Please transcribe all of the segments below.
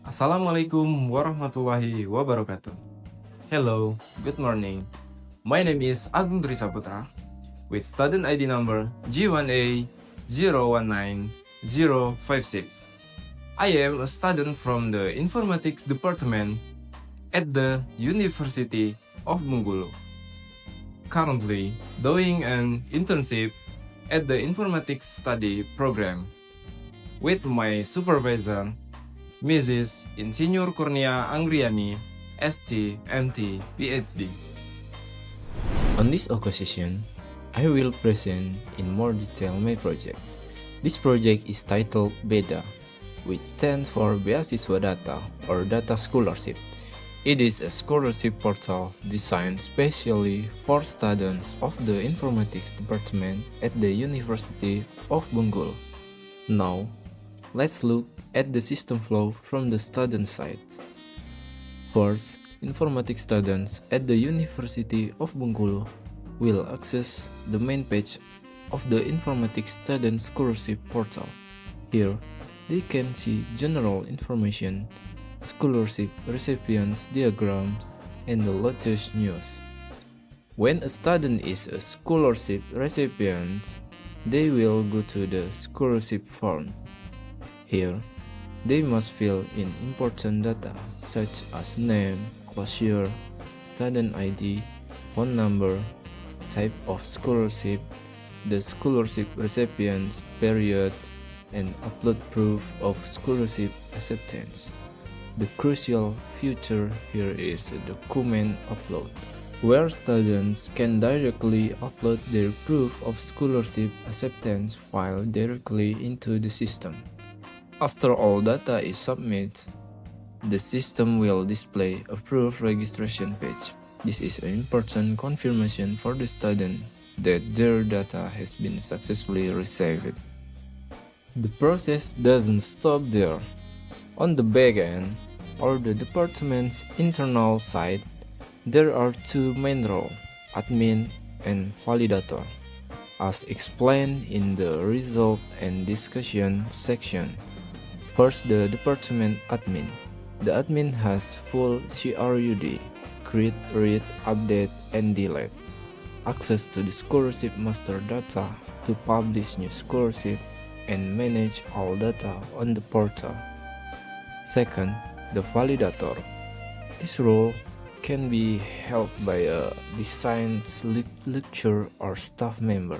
Assalamualaikum warahmatullahi wabarakatuh. Hello, good morning. My name is Agung Tri Saputra with student ID number G1A019056. I am a student from the Informatics Department at the University of Bengkulu. Currently doing an internship at the Informatics Study Program with my supervisor Mrs. Insinyur Kurnia Anggriani, ST, MT, PhD. On this occasion, I will present in more detail my project. This project is titled BEDA, which stands for Beasiswa Data or Data Scholarship. It is a scholarship portal designed specially for students of the Informatics Department at the University of Bengkulu. Now, let's look at the system flow from the student side. First, informatics students at the University of Bengkulu will access the main page of the Informatics Student Scholarship portal. Here, they can see general information, scholarship recipients diagrams, and the latest news. When a student is a scholarship recipient, they will go to the scholarship form. Here, they must fill in important data such as name, class year, student ID, phone number, type of scholarship, the scholarship recipient period, and upload proof of scholarship acceptance. The crucial feature here is a document upload, where students can directly upload their proof of scholarship acceptance file directly into the system. After all data is submitted, the system will display a proof registration page. This is an important confirmation for the student that their data has been successfully received. The process doesn't stop there. On the back end, or the department's internal side, there are two main roles, admin and validator, as explained in the result and discussion section. First, the department admin. The admin has full CRUD, create, read, update, and delete, access to the scholarship master data to publish new scholarship and manage all data on the portal. Second, the validator. This role can be held by a design lecturer or staff member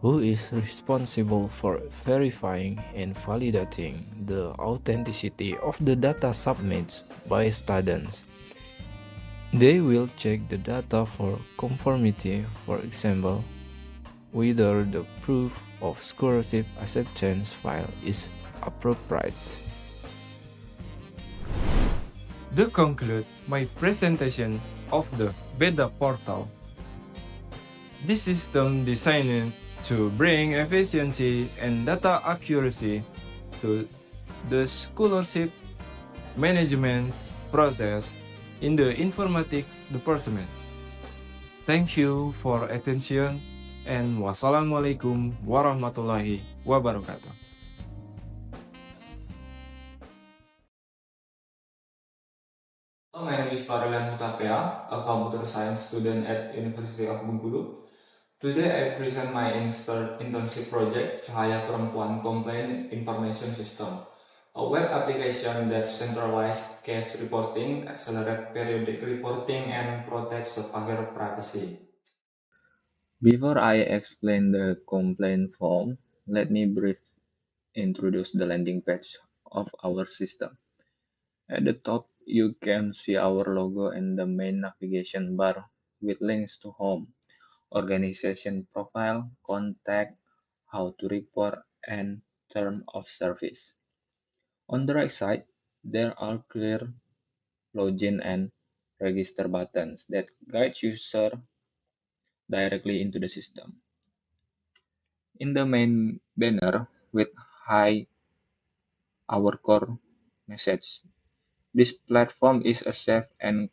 who is responsible for verifying and validating the authenticity of the data submitted by students. They will check the data for conformity, for example, whether the proof of scholarship acceptance file is appropriate. To conclude my presentation of the BEDA portal, this system designed to bring efficiency and data accuracy to the scholarship management process in the informatics department. Thank you for attention and wassalamualaikum warahmatullahi wabarakatuh. Hello, my name is Farilan Mutapea, a computer science student at University of Bengkulu. Today I present my internship project, Cahaya Perempuan Complaint Information System, a web application that centralizes case reporting, accelerates periodic reporting, and protects survivor privacy. Before I explain the complaint form, let me briefly introduce the landing page of our system. At the top, you can see our logo and the main navigation bar with links to home, organization profile, contact, how to report, and term of service. On the right side, there are clear login and register buttons that guide user directly into the system. In the main banner with "Hi, our core message," this platform is a safe and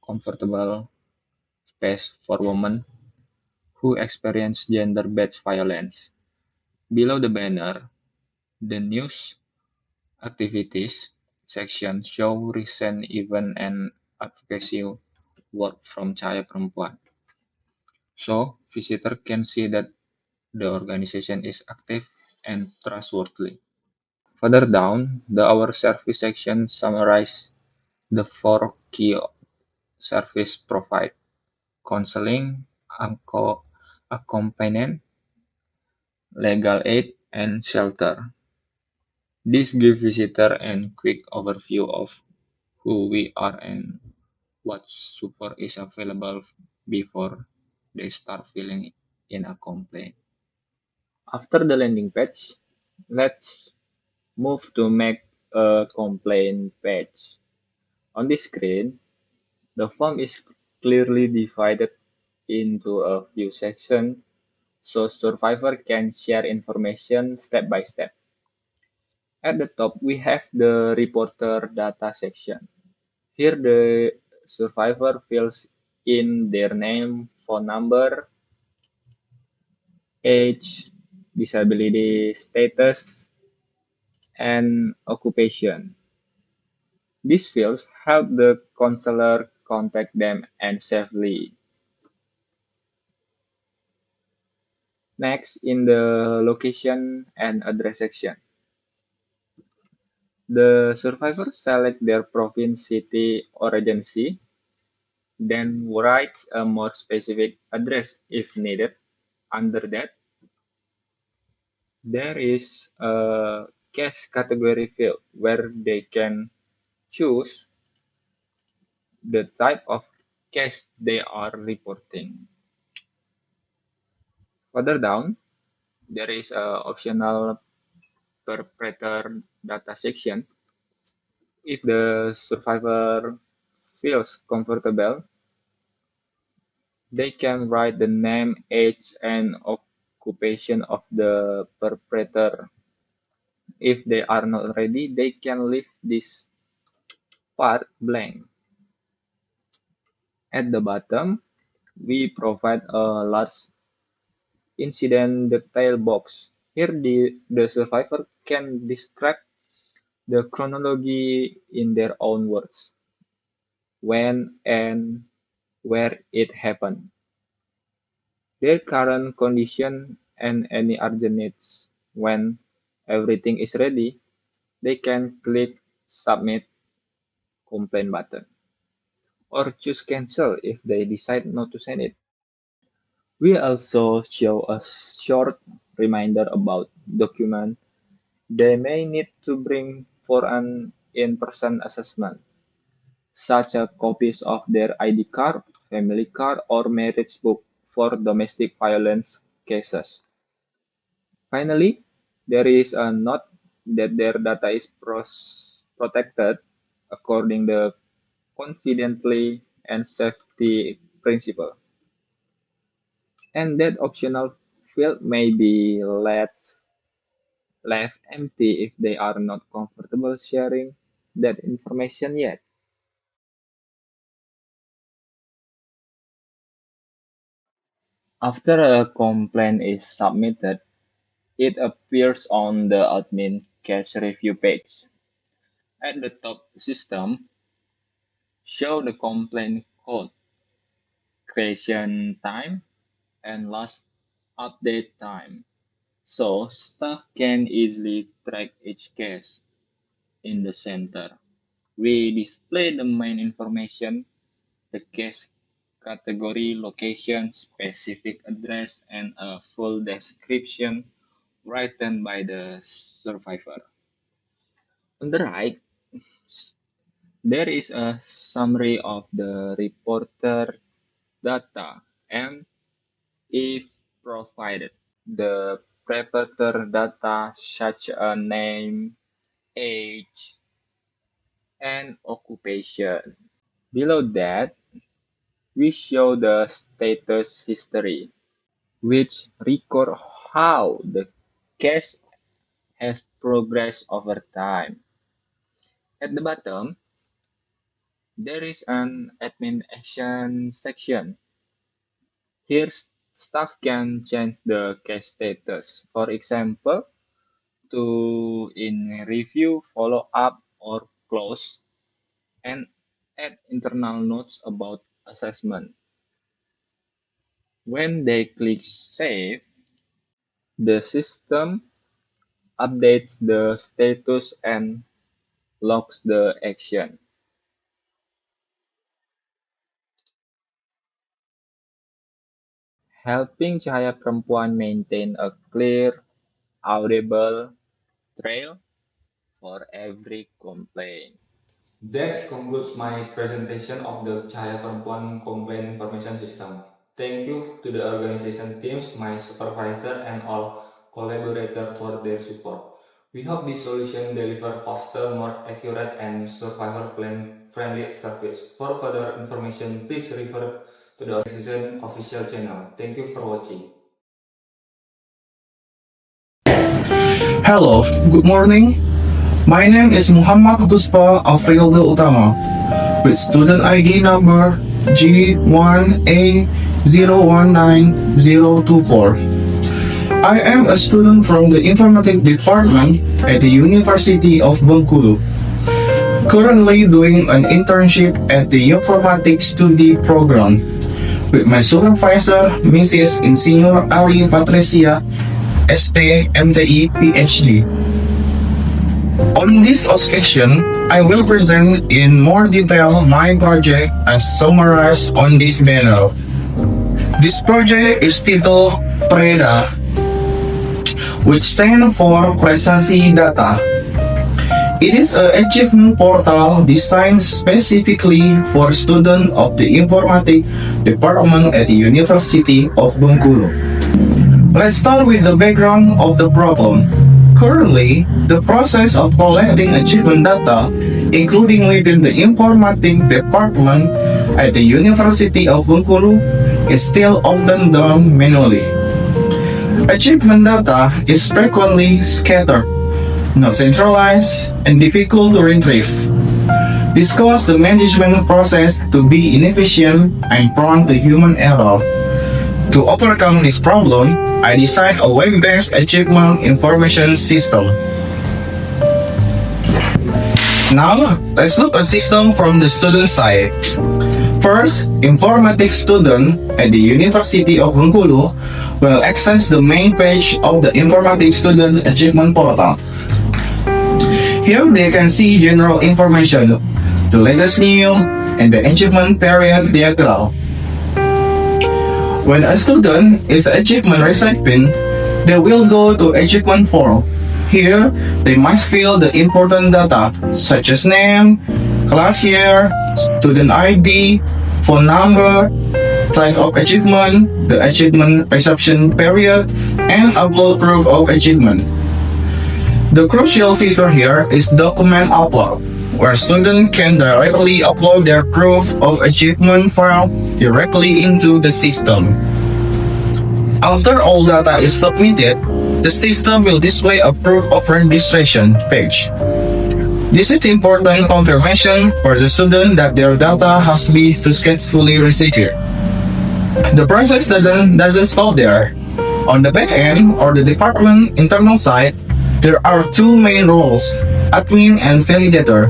comfortable space for women who experience gender-based violence. Below the banner, the news activities section show recent event and advocacy work from Cahaya Perempuan. So, visitor can see that the organization is active and trustworthy. Further down, the Our Service section summarizes the four key service provide: counseling, accompaniment, legal aid, and shelter. This gives visitor a quick overview of who we are and what support is available before they start filling in a complaint. After the landing page, let's move to make a complaint page. On this screen, the form is clearly divided into a few sections so survivor can share information step by step. At the top, we have the reporter data section. Here, the survivor fills in their name, phone number, age, disability status, and occupation. These fields help the counselor contact them and safely. Next, in the location and address section, the survivor select their province, city, or agency, then writes a more specific address if needed. Under that, there is a case category field where they can choose the type of case they are reporting. Further down, there is a optional perpetrator data section. If the survivor feels comfortable, they can write the name, age, and occupation of the perpetrator. If they are not ready, they can leave this part blank. At the bottom, we provide a large incident detail box. Here, the survivor can describe the chronology in their own words, when and where it happened, their current condition, and any urgent needs. When everything is ready, they can click Submit Complaint button or choose Cancel if they decide not to send it. We also show a short reminder about documents they may need to bring for an in-person assessment, such as copies of their ID card, family card, or marriage book for domestic violence cases. Finally, there is a note that their data is protected according to confidentiality and safety principle, and that optional field may be left empty if they are not comfortable sharing that information yet. After a complaint is submitted, it appears on the admin case review page. At the top, system show the complaint code, creation time, and last update time, so staff can easily track each case. In the center, we display the main information: the case category, location, specific address, and a full description written by the survivor. On the right, there is a summary of the reporter data and if provided. The preparator data such as name, age, and occupation. Below that, we show the status history, which record how the case has progressed over time. At the bottom, there is an admin action section. Here, staff can change the case status. For example, to in review, follow up, or close, and add internal notes about assessment. When they click Save, the system updates the status and logs the action. Helping Cahaya Perempuan maintain a clear, audible trail for every complaint. That concludes my presentation of the Cahaya Perempuan Complaint Information System. Thank you to the organization teams, my supervisor, and all collaborators for their support. We hope this solution deliver faster, more accurate, and survivor-friendly service. For further information, please refer to the organization official channel. Thank you for watching. Hello, good morning. My name is Muhammad Guspa Afrialdo Utama with student ID number G1A019024. I am a student from the Informatics Department at the University of Bengkulu, currently doing an internship at the Informatics Study Program with my supervisor, Mrs. Insinyur Ari Patricia, ST MTI PhD. On this occasion, I will present in more detail my project as summarized on this banner. This project is titled PREDA, which stands for Prestasi Data. It is an achievement portal designed specifically for students of the Informatics Department at the University of Bengkulu. Let's start with the background of the problem. Currently, the process of collecting achievement data, including within the Informatics Department at the University of Bengkulu, is still often done manually. Achievement data is frequently scattered, not centralized, and difficult to retrieve. This causes the management process to be inefficient and prone to human error. To overcome this problem, I designed a web-based achievement information system. Now, let's look at the system from the student side. First, informatics student at the University of Bengkulu will access the main page of the Informatics Student Achievement Portal. Here they can see general information, the latest news, and the achievement period diagram. When a student is achievement recipient, they will go to achievement form. Here, they must fill the important data such as name, class year, student ID, phone number, type of achievement, the achievement reception period, and upload proof of achievement. The crucial feature here is document upload, where students can directly upload their proof of achievement file directly into the system. After all data is submitted, the system will display a proof of registration page. This is important confirmation for the student that their data has been successfully received. The process doesn't stop there. On the back end or the department internal side, there are two main roles, admin and validator.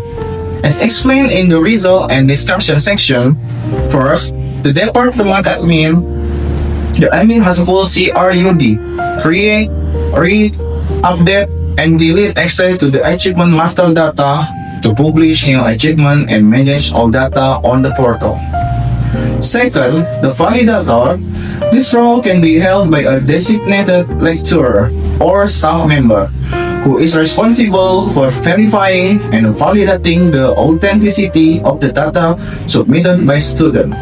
As explained in the result and discussion section, first, the department admin. The admin has full CRUD, create, read, update, and delete access to the achievement master data to publish new achievement and manage all data on the portal. Second, the validator. This role can be held by a designated lecturer or staff member who is responsible for verifying and validating the authenticity of the data submitted by student.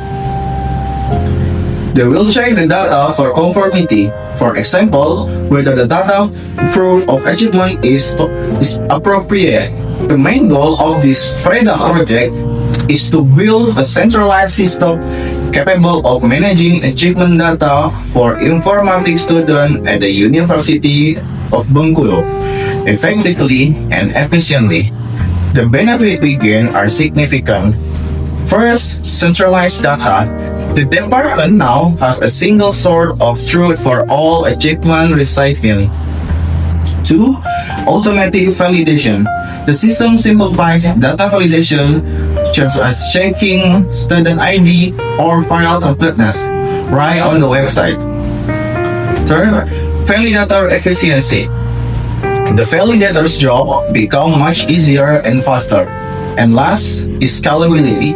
They will check the data for conformity, for example, whether the data proof of achievement is appropriate. The main goal of this PREDA project is to build a centralized system capable of managing achievement data for informatics students at the University of Bengkulu effectively and efficiently. The benefits we gain are significant. First, centralized data. The department now has a single source of truth for all achievement recipients. 2. automatic validation. The system simplifies data validation, such as checking student ID or file completeness right on the website. Third, validator efficiency. The validator's job become much easier and faster. And last is scalability.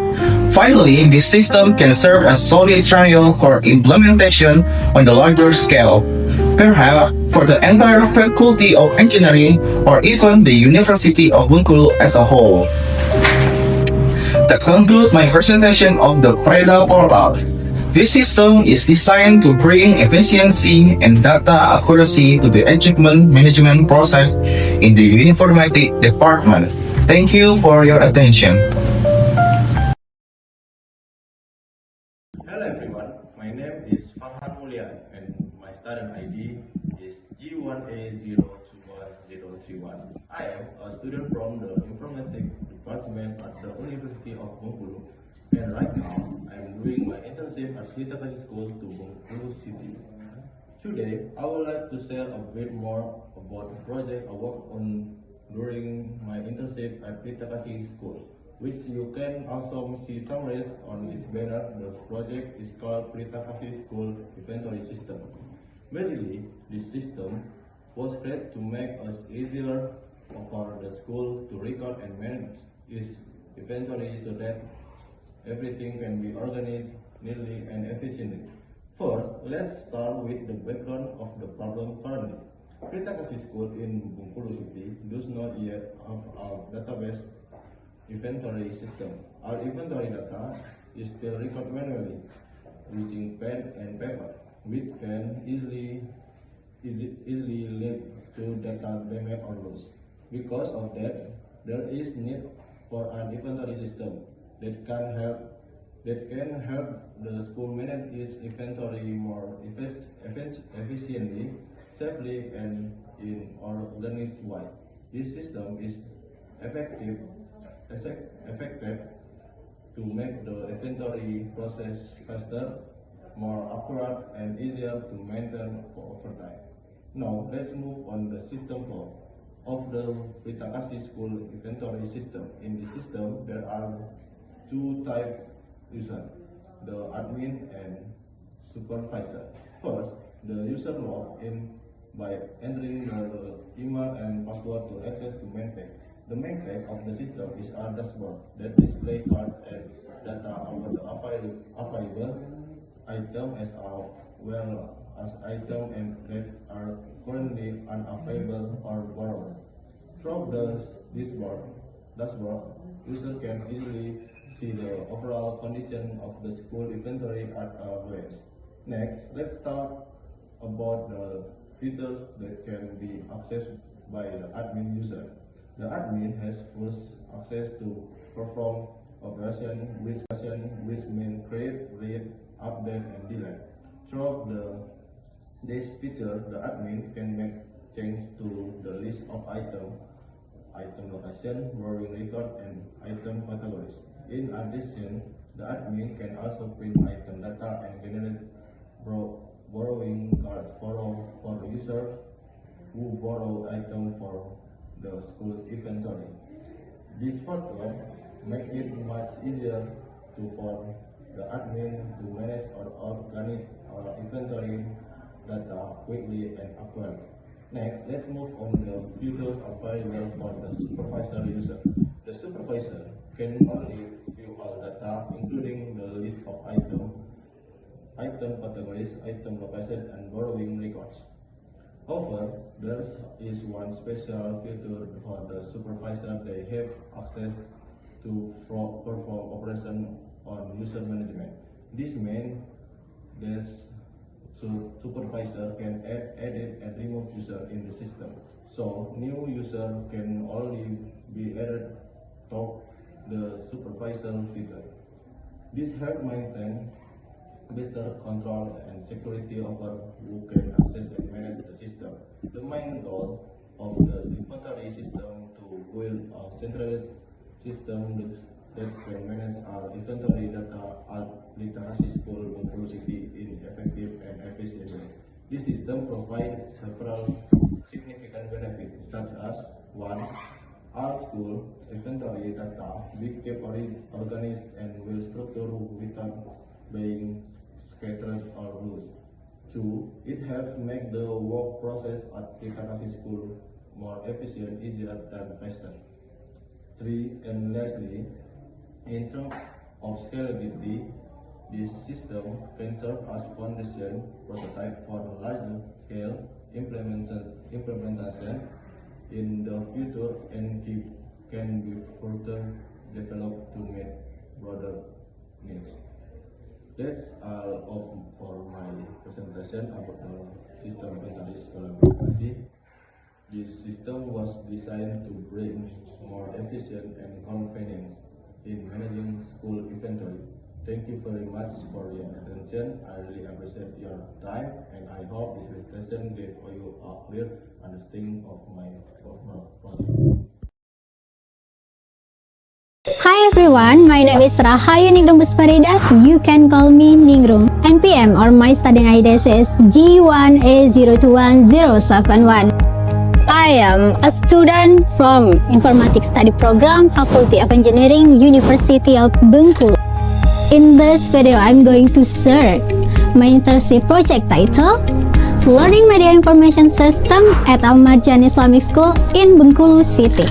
Finally, this system can serve as solid trial for implementation on the larger scale, perhaps for the entire faculty of engineering or even the University of Bengkulu as a whole. That concludes my presentation of the PREDA portal. This system is designed to bring efficiency and data accuracy to the achievement management process in the informatics department. Thank you for your attention. Hello everyone, my name is Farhan Mulyan and my student ID is G1A02101. I am a student from the Informatics Department at the University of Bengkulu, and right now I am doing my internship at Pelita Kasih School to Bengkulu City. Today, I would like to share a bit more about the project I worked on during my internship at Pelita Kasih School, which you can also see summarized on this banner. The project is called Pelita Kasih School Inventory System. Basically, this system was created to make us easier for the school to record and manage its inventory so that everything can be organized neatly and efficiently. First, let's start with the background of the problem currently. Pelita Kasih School in Bengkulu City does not yet have a database inventory system. Our inventory data is still recorded manually using pen and paper, which can easily lead to data damage or loss. Because of that, there is need for an inventory system that can help the school manage its inventory more efficiently, safely, and in organized way. This system is effective to make the inventory process faster, more accurate, and easier to maintain for over time. Now, let's move on the system flow of the Pelita Kasih School inventory system. In the system, there are two types user, the admin and supervisor. First, the user log in by entering the email and password to access to main page. The main page of the system is our dashboard that displays cards and data about the available item as well as items and that are currently unavailable or borrowed. From this dashboard, user can easily see the overall condition of the school inventory at a glance. Next, let's talk about the features that can be accessed by the admin user. The admin has full access to perform operation which mean create, read, update, and delete. Through this feature, the admin can make changes to the list of items, item location, borrowing record, and item categories. In addition, the admin can also print item data and generate borrowing cards for users who borrow items for the school's inventory. This factor makes it much easier for the admin to manage or organize our inventory data quickly and accurately. Next, let's move on the features available for the supervisor user. The supervisor can only view all data, including the list of item categories, item location, and borrowing records. However, there is one special feature for the supervisor. They have access to perform operation on user management. This means that supervisor can add, edit, and remove user in the system. So new user can only be added to the supervisor feature. This helps maintain better control and security over who can access and manage the system. The main goal of the inventory system to build a centralized system that can manage our inventory data at Pelita Kasih School Bengkulu City in effective and efficient way. This system provides several significant benefits such as the data be kept organized and well structured without being scattered or loose. 2. It helps make the work process at Kita Kasih School more efficient, easier, and faster. 3. And lastly, in terms of scalability, this system can serve as foundation prototype for larger scale implementation in the future and can be further developed to meet broader needs. That's all for my presentation about the system inventory scalability. This system was designed to bring more efficient and convenience in managing school inventory. Thank you very much for your attention. I really appreciate your time, and I hope this presentation gave you a clear understanding of my project. Hi everyone, my name is Rahayu Ningrum Busparida. You can call me Ningrum. NPM or my study ID is G1A021071. I am a student from Informatics Study Program, Faculty of Engineering, University of Bengkulu. In this video, I'm going to share my internship project title, Learning Media Information System at Al Marjan Islamic School in Bengkulu City.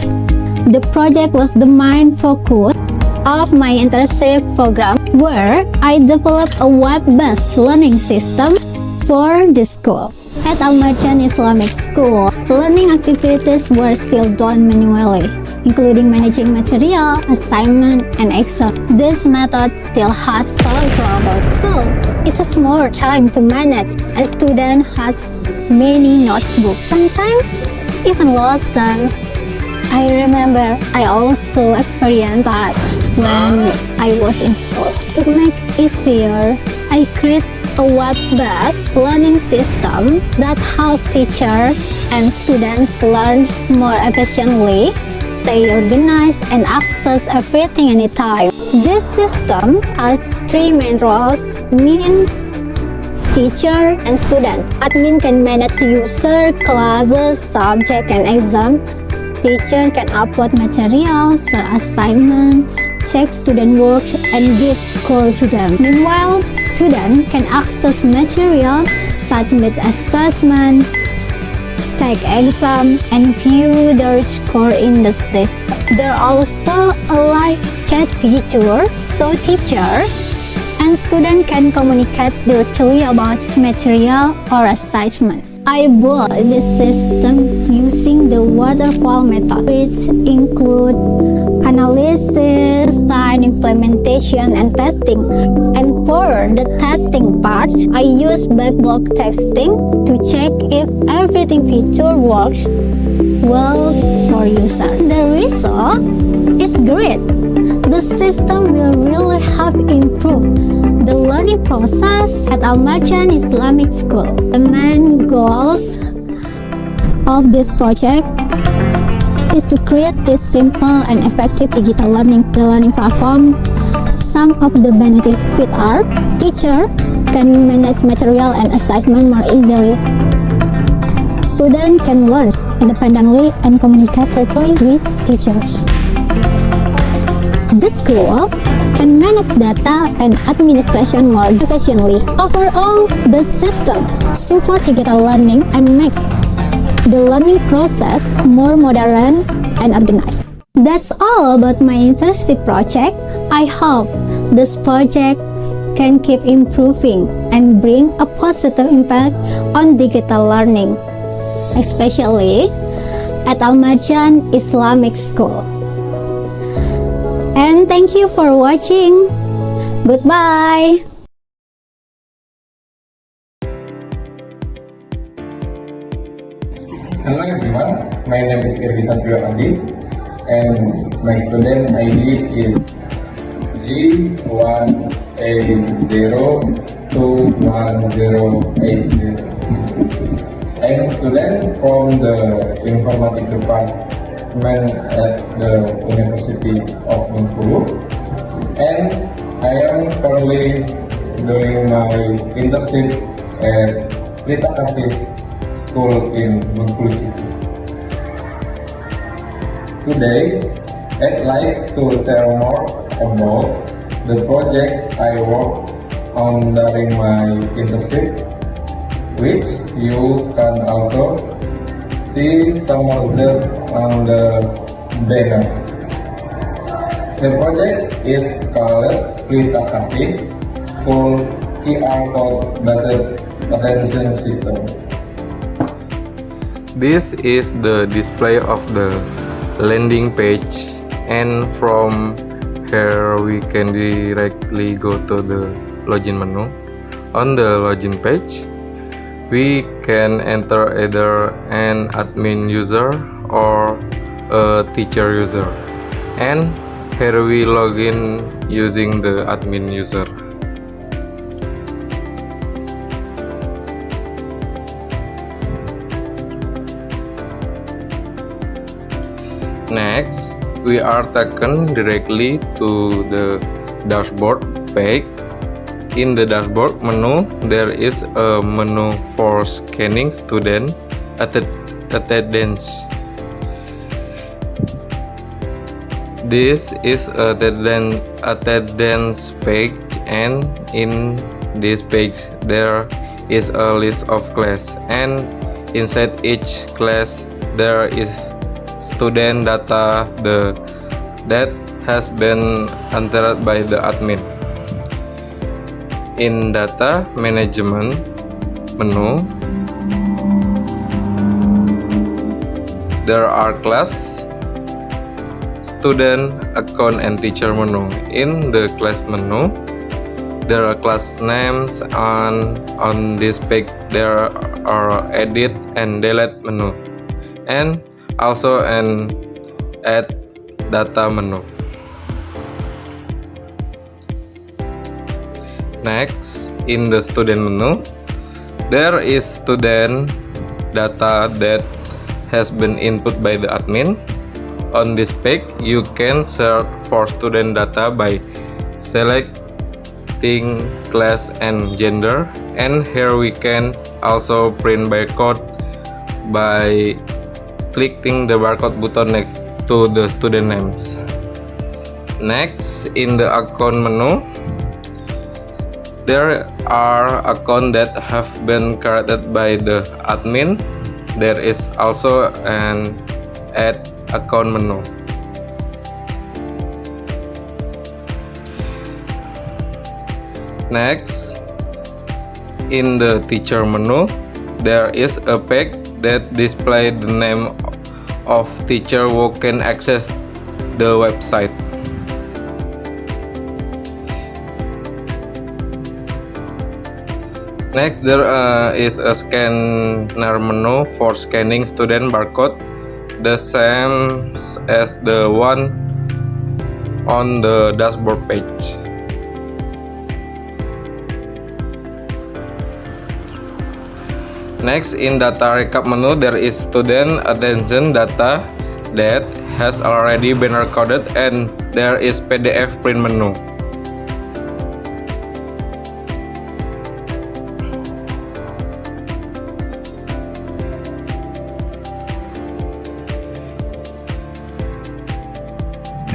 The project was the main focus of my internship program, where I developed a web-based learning system for the school. At Al Marjan Islamic School, learning activities were still done manually, including managing material, assignment, and exam. This method still has some problems, so it is more time to manage. A student has many notebooks, sometimes even lost them. I remember I also experienced that when I was in school. To make it easier, I create a web-based learning system that helps teachers and students learn more efficiently, stay organized, and access everything anytime. This system has three main roles: admin, teacher, and student. Admin can manage user, classes, subject, and exam. Teacher can upload material, share assignment, check student work, and give score to them. Meanwhile, student can access material, submit assessment, take exam, and view their score in the system. There are also a live chat feature, so teachers and students can communicate directly about material or assignment. I built this system using the waterfall method, which include analysis, design, implementation, and testing. And for the testing part, I use backlog testing to check if everything feature works well for user. The result is great. The system will really have improved the learning process at Al Marjan Islamic School. The main goals of this project is to create this simple and effective digital learning platform. Some of the benefits are: teacher can manage material and assignment more easily. Student can learn independently and communicate directly with teachers. The school can manage data and administration more efficiently. Overall, the system supports digital learning and makes the learning process more modern and organized. That's all about my internship project. I hope this project can keep improving and bring a positive impact on digital learning, especially at Al Marjan Islamic School. And thank you for watching. Goodbye. Hello everyone, my name is Irvi Satrio Adi and my student ID is G1A021080. I am a student from the Informatics Department at the University of Bengkulu, and I am currently doing my internship at Kita Kasih School in Bengkulu City. Today, I'd like to share more about the project I worked on during my internship, which you can also see some of them on the banner. The project is called Pelita Kasih School QR Code Based Attention System. This is the display of the landing page, and from here we can directly go to the login menu. On the login page, we can enter either an admin user or a teacher user, and here we log in using the admin user. Next, we are taken directly to the dashboard page. In the dashboard menu, there is a menu for scanning student attendance. This is a attendance page, and in this page there is a list of class, and inside each class there is student data that has been entered by the admin. In data management menu, there are class, student, account, and teacher menu. In the class menu, there are class names, and on this page there are edit and delete menu, and also an add data menu. Next, in the student menu, there is student data that has been input by the admin. On this page, you can search for student data by selecting class and gender, and here we can also print barcode by clicking the barcode button next to the student names. Next, in the account menu, there are accounts that have been created by the admin. There is also an add account menu. Next, in the teacher menu, there is a page that displays the name of teacher who can access the website. Next, there is a scanner menu for scanning student barcode, the same as the one on the dashboard page. Next, in data recap menu, there is student attention data that has already been recorded, and there is PDF print menu.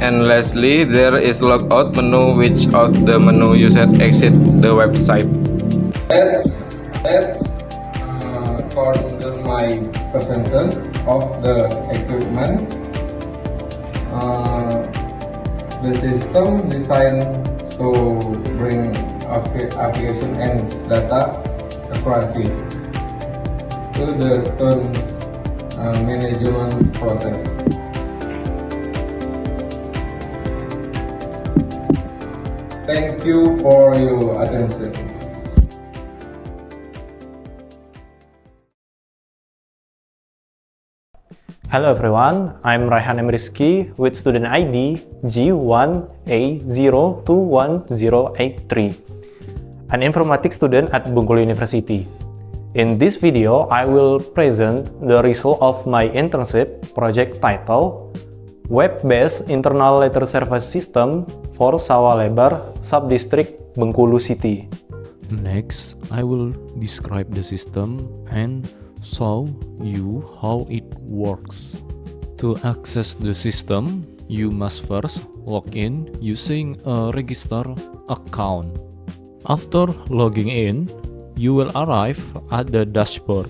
And lastly, there is logout menu, which out the menu you should exit the website. Let's further my presentation of the equipment. The system designed to bring application and data accuracy to the student management process. Thank you for your attention. Hello everyone, I'm Raihan Emriski with student ID G1A021083, an informatics student at Bengkulu University. In this video, I will present the result of my internship project titled Web-Based Internal Letter Service System for Sawah Lebar Subdistrict Bengkulu City. Next, I will describe the system and show you how it works. To access the system, you must first log in using a register account. After logging in, you will arrive at the dashboard.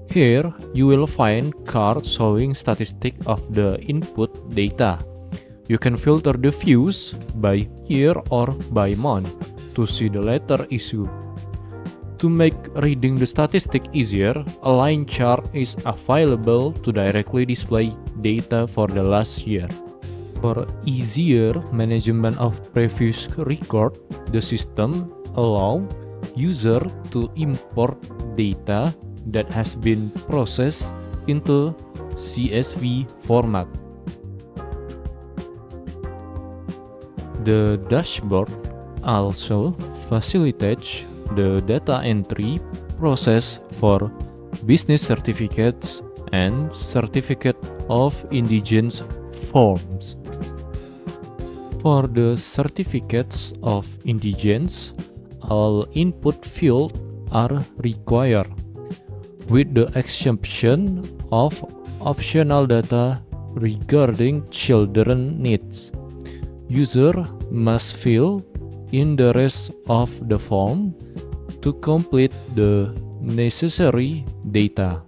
Here, you will find card showing statistics of the input data. You can filter the views by year or by month to see the latter issue. To make reading the statistic easier, a line chart is available to directly display data for the last year. For easier management of previous record, the system allows user to import data that has been processed into CSV format. The dashboard also facilitates the data entry process for business certificates and certificate of indigence forms. For the certificates of indigence, all input fields are required, with the exception of optional data regarding children needs. User must fill in the rest of the form to complete the necessary data.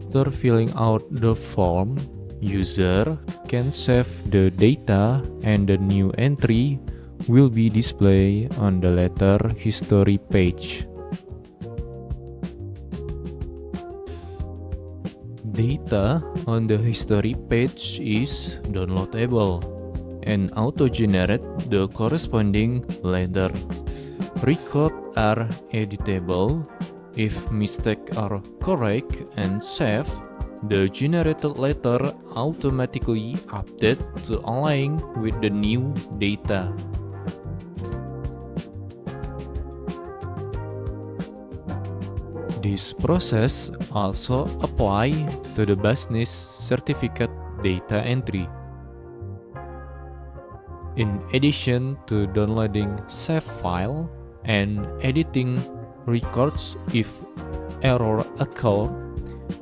After filling out the form, user can save the data and the new entry will be displayed on the letter history page. Data on the history page is downloadable and auto-generate the corresponding letter. Records are editable. If mistakes are correct and saved, the generated letter automatically updates to align with the new data. This process also applies to the business certificate data entry. In addition to downloading save file and editing records if error occur,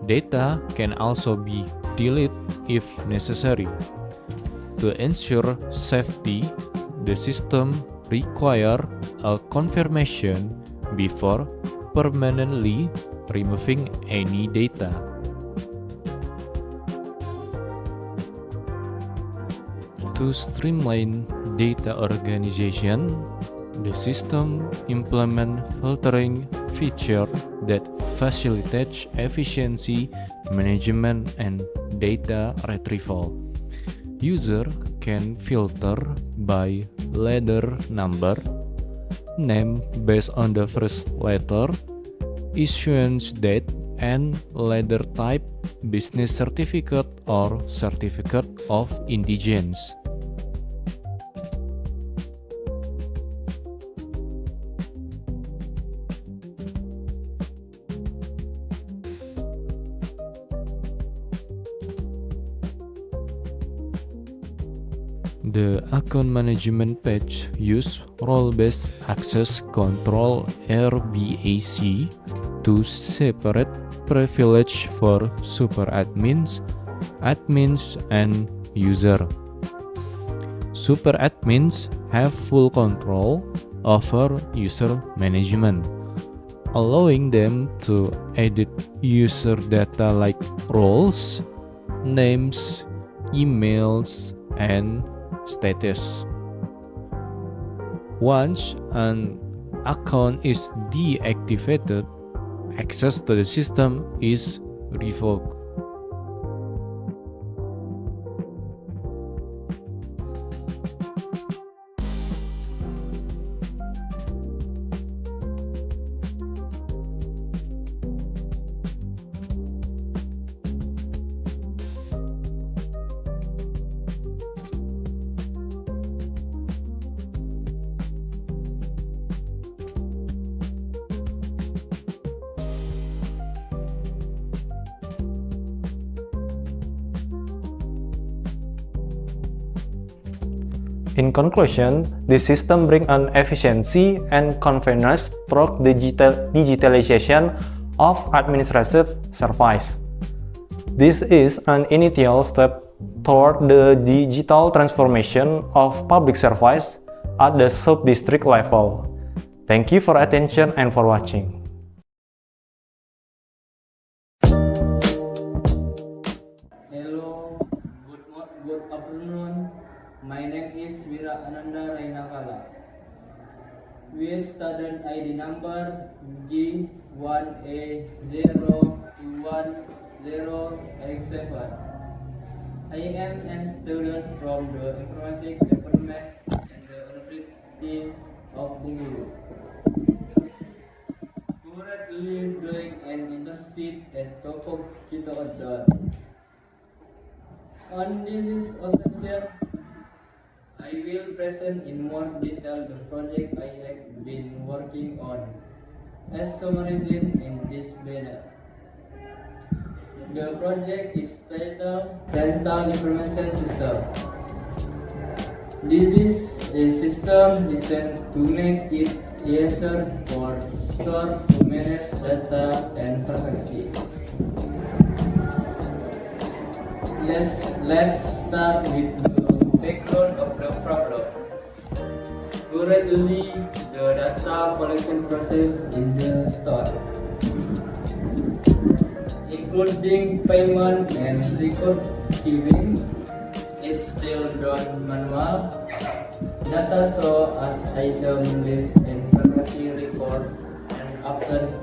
data can also be deleted if necessary. To ensure safety, the system requires a confirmation before permanently removing any data. To streamline data organization, the system implements filtering feature that facilitates efficiency management and data retrieval. User can filter by letter number, name based on the first letter, issuance date, and letter type, business certificate or certificate of indigence. The account management page uses role-based access control (RBAC) to separate privilege for super admins, admins, and user. Super admins have full control over user management, allowing them to edit user data like roles, names, emails, and status. Once an account is deactivated, access to the system is revoked. In conclusion, this system brings an efficiency and convenience through the digitalization of administrative service. This is an initial step toward the digital transformation of public service at the sub-district level. Thank you for attention and for watching. Hello, good afternoon. My name is Wira Ananda Rainakala. With student ID number G1A021087. I am a student from the Informatics Department and the University of Bengkulu. Currently doing an internship at Toko Kita Odon. On this occasion, I will present in more detail the project I have been working on, as summarized in this banner. The project is titled Rental Information System. This is a system designed to make it easier for store to manage data and transaction. Let's start with the background of the problem. Currently, the data collection process in the store, including payment and record keeping, is still done manual. Data show as item list and transaction record and often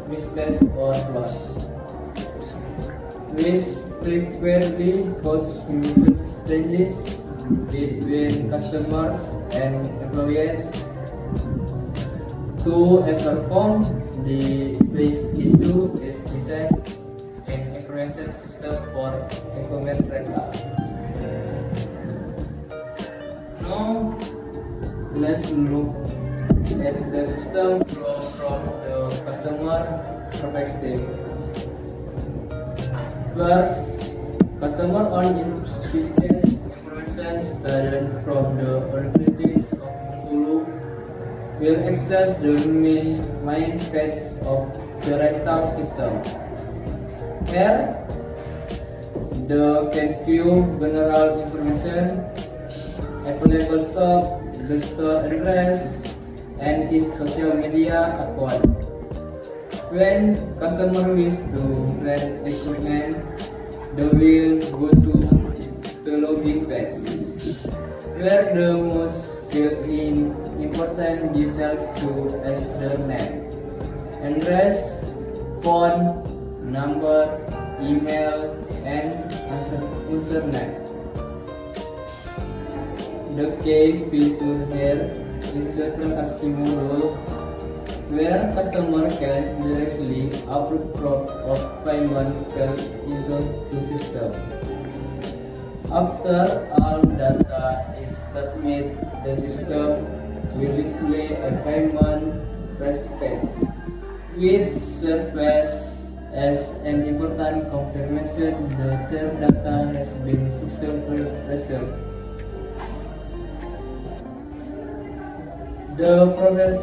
misplaced or lost, which frequently cause misunderstandings between customers and employees. To overcome this issue is designed an information system for e-commerce rental. Now, let's look at the system from the customer perspective. First, customer on his case information started from the University of Bengkulu will access the main page of the rental system. Here, they can view general information, available stock, the store address, and its social media account. When customer wish to rent equipment, they will go to the login page, where the most important details as the name, address, phone number, email, and username. The key feature here is the transaction module, where customer can directly approve proof of payment into the system. After all data is submitted, the system will display a payment page, which serves as an important confirmation that their data has been successfully received. The process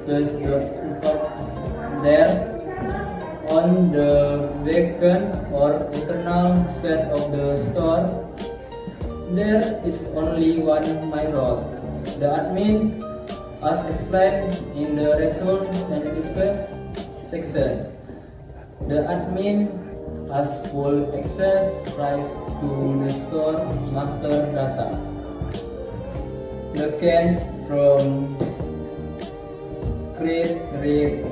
does not stop there. On the backend or internal set of the store, there is only one my role, the admin, as explained in the result and discuss section. The admin has full access rights to the store master data. They can from create, read,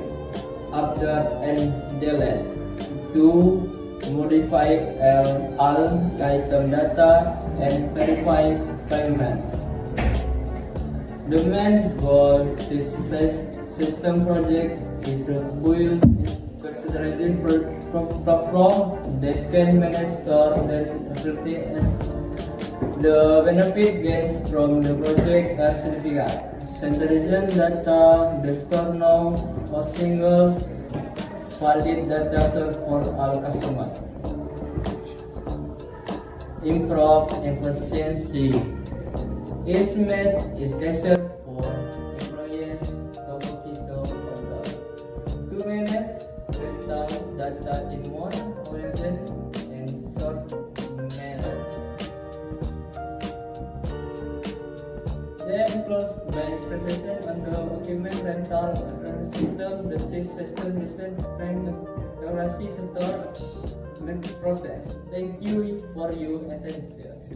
update, and delete to modify all item data and verify payment. The main goal of this system project is to build consideration platform that can manage store and the benefit gains from the project are significant. Centralization data, the store now a single valid data source for all customers. Improve efficiency. Each match is scheduled for employees to manage rental data in one organization document rental system, the system listen friend currency store process. Thank you for your attention.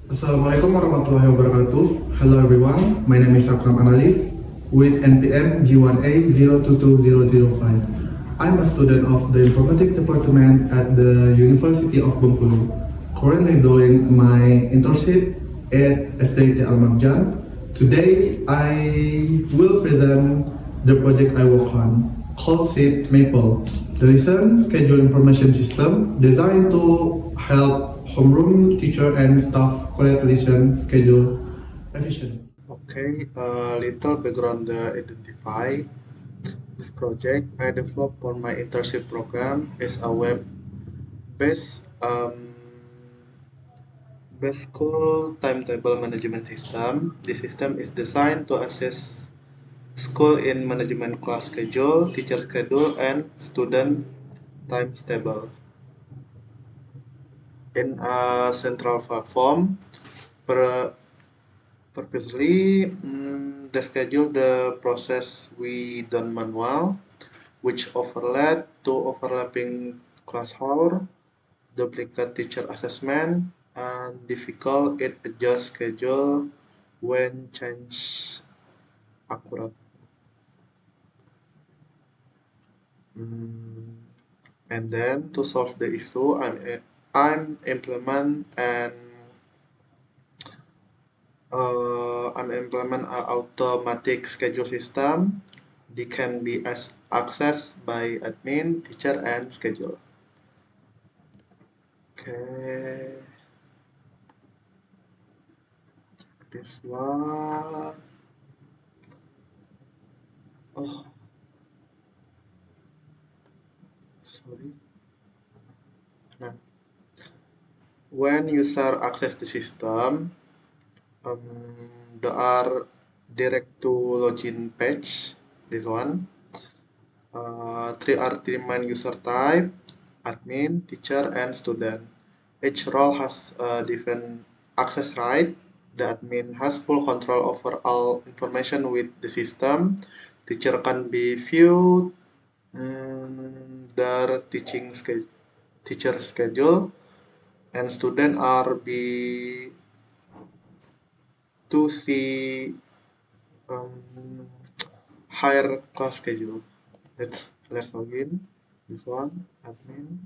Assalamualaikum warahmatullahi wabarakatuh. Hello everyone, my name is Akram Analis with NPM G1A022005. I'm a student of the Informatics Department at the University of Bengkulu, currently doing my internship at SDIT Al-Marjan. Today, I will present the project I work on, called SIP Maple, the Lesson Schedule Information System designed to help homeroom teacher and staff collect lesson schedule efficiently. Okay, a little background identify. This project I developed for my internship program is a web-based best school timetable management system. This system is designed to assess school in management class schedule, teacher schedule, and student timetable in a central platform. Purposely, the schedule the process we done manual, which overlap to overlapping class hour, duplicate teacher assessment, and difficult it adjust schedule when change accurate. And then to solve the issue, I'm implement an automatic schedule system. They can be accessed by admin, teacher, and schedule. Okay, this one. Oh, sorry. Nah. When user access the system, there are direct to login page. This one. Three are three-man user type, admin, teacher, and student. Each role has a different access right. The admin has full control over all information with the system. Teacher can be viewed their teacher schedule, and student are be to see higher class schedule. Let's login. This one admin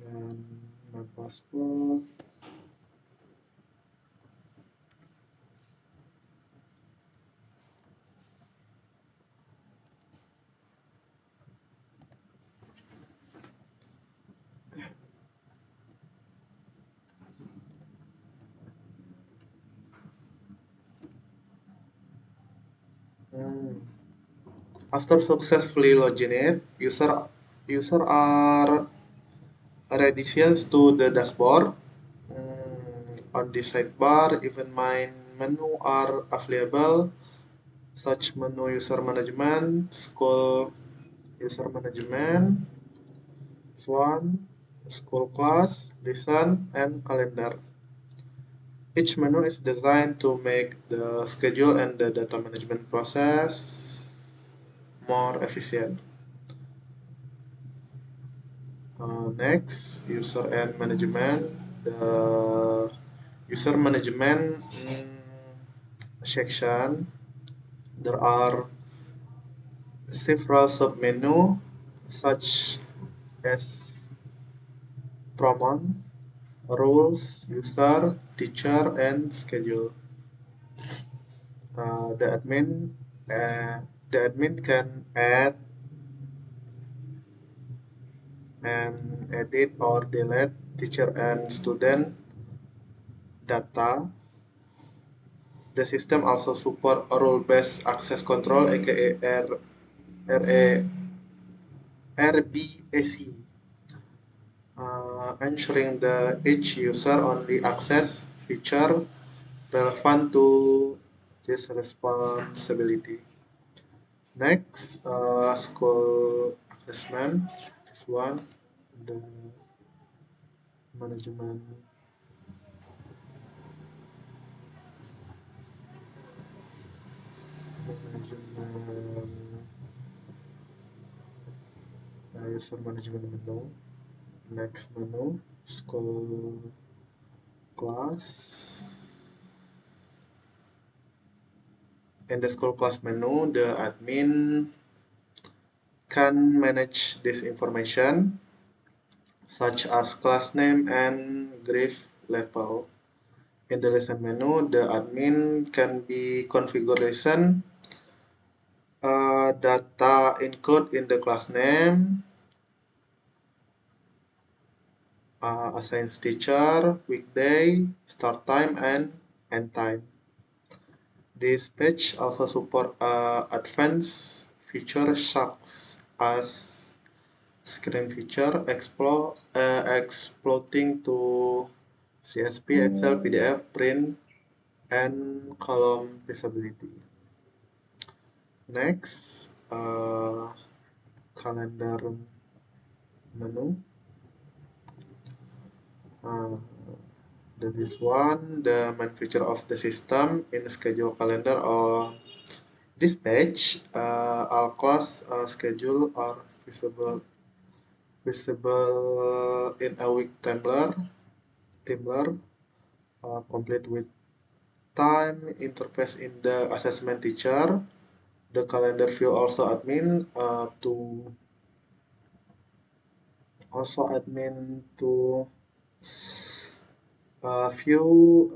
and my password. After successfully logging in, user are redirected to the dashboard. On the sidebar, even my menu are available, such menu user management, school user management, one, school class, lesson, and calendar. Each menu is designed to make the schedule and the data management process more efficient. Next, user and management. The user management section, there are several submenu such as promote, rules, user, teacher, and schedule. The admin can add and edit or delete teacher and student data. The system also support role-based access control, aka RBAC, ensuring that each user only access feature relevant to this responsibility. Next, school assessment. This one, the management user management menu. Next menu, school class. In the school class menu, the admin can manage this information, such as class name and grade level. In the lesson menu, the admin can be configuration data include in the class name, assign teacher, weekday, start time, and end time. This page also support advanced features such as screen feature, exploiting to CSV, Excel, PDF, print, and column visibility. Next, calendar menu. This one, the main feature of the system in schedule calendar or this page, all class schedule are visible in a week timeline, complete with time interface in the assessment teacher. The calendar view also admin to view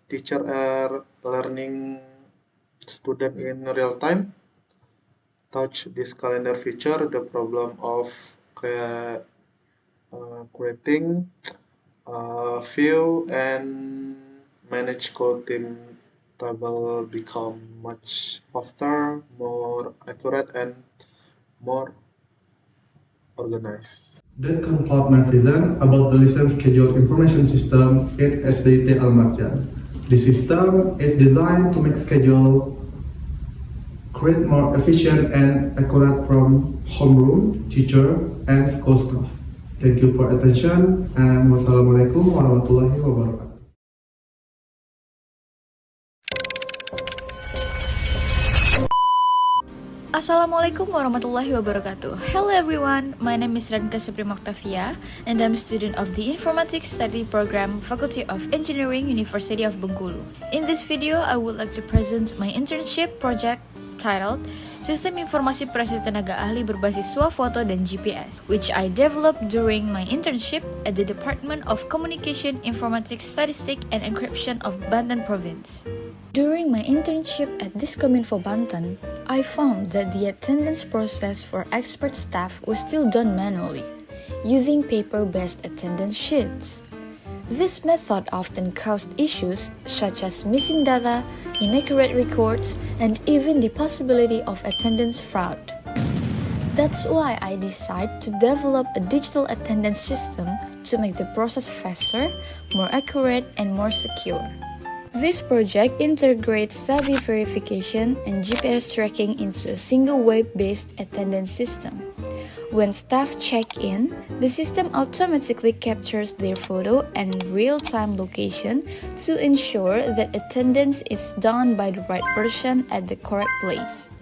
teacher are learning student in real time. Touch this calendar feature, the problem of creating view and manage code team table become much faster, more accurate, and more organized. That concludes my present about the lesson schedule information system at SDT Al-Marjan. The system is designed to make schedule create more efficient and accurate from homeroom, teacher, and school staff. Thank you for attention, and wassalamualaikum warahmatullahi wabarakatuh. Assalamualaikum warahmatullahi wabarakatuh. Hello everyone, my name is Ranka Supreme Octavia and I'm a student of the Informatics Study Program, Faculty of Engineering, University of Bengkulu. In this video, I would like to present my internship project titled Sistem Informasi Operasi Tenaga Ahli Berbasis Swafoto dan GPS, which I developed during my internship at the Department of Communication, Informatics, Statistics and Encryption of Banten Province. During my internship at Diskominfo Banten, I found that the attendance process for expert staff was still done manually, using paper-based attendance sheets. This method often caused issues such as missing data, inaccurate records, and even the possibility of attendance fraud. That's why I decided to develop a digital attendance system to make the process faster, more accurate, and more secure. This project integrates Savvy verification and GPS tracking into a single web-based attendance system. When staff check in, the system automatically captures their photo and real-time location to ensure that attendance is done by the right person at the correct place.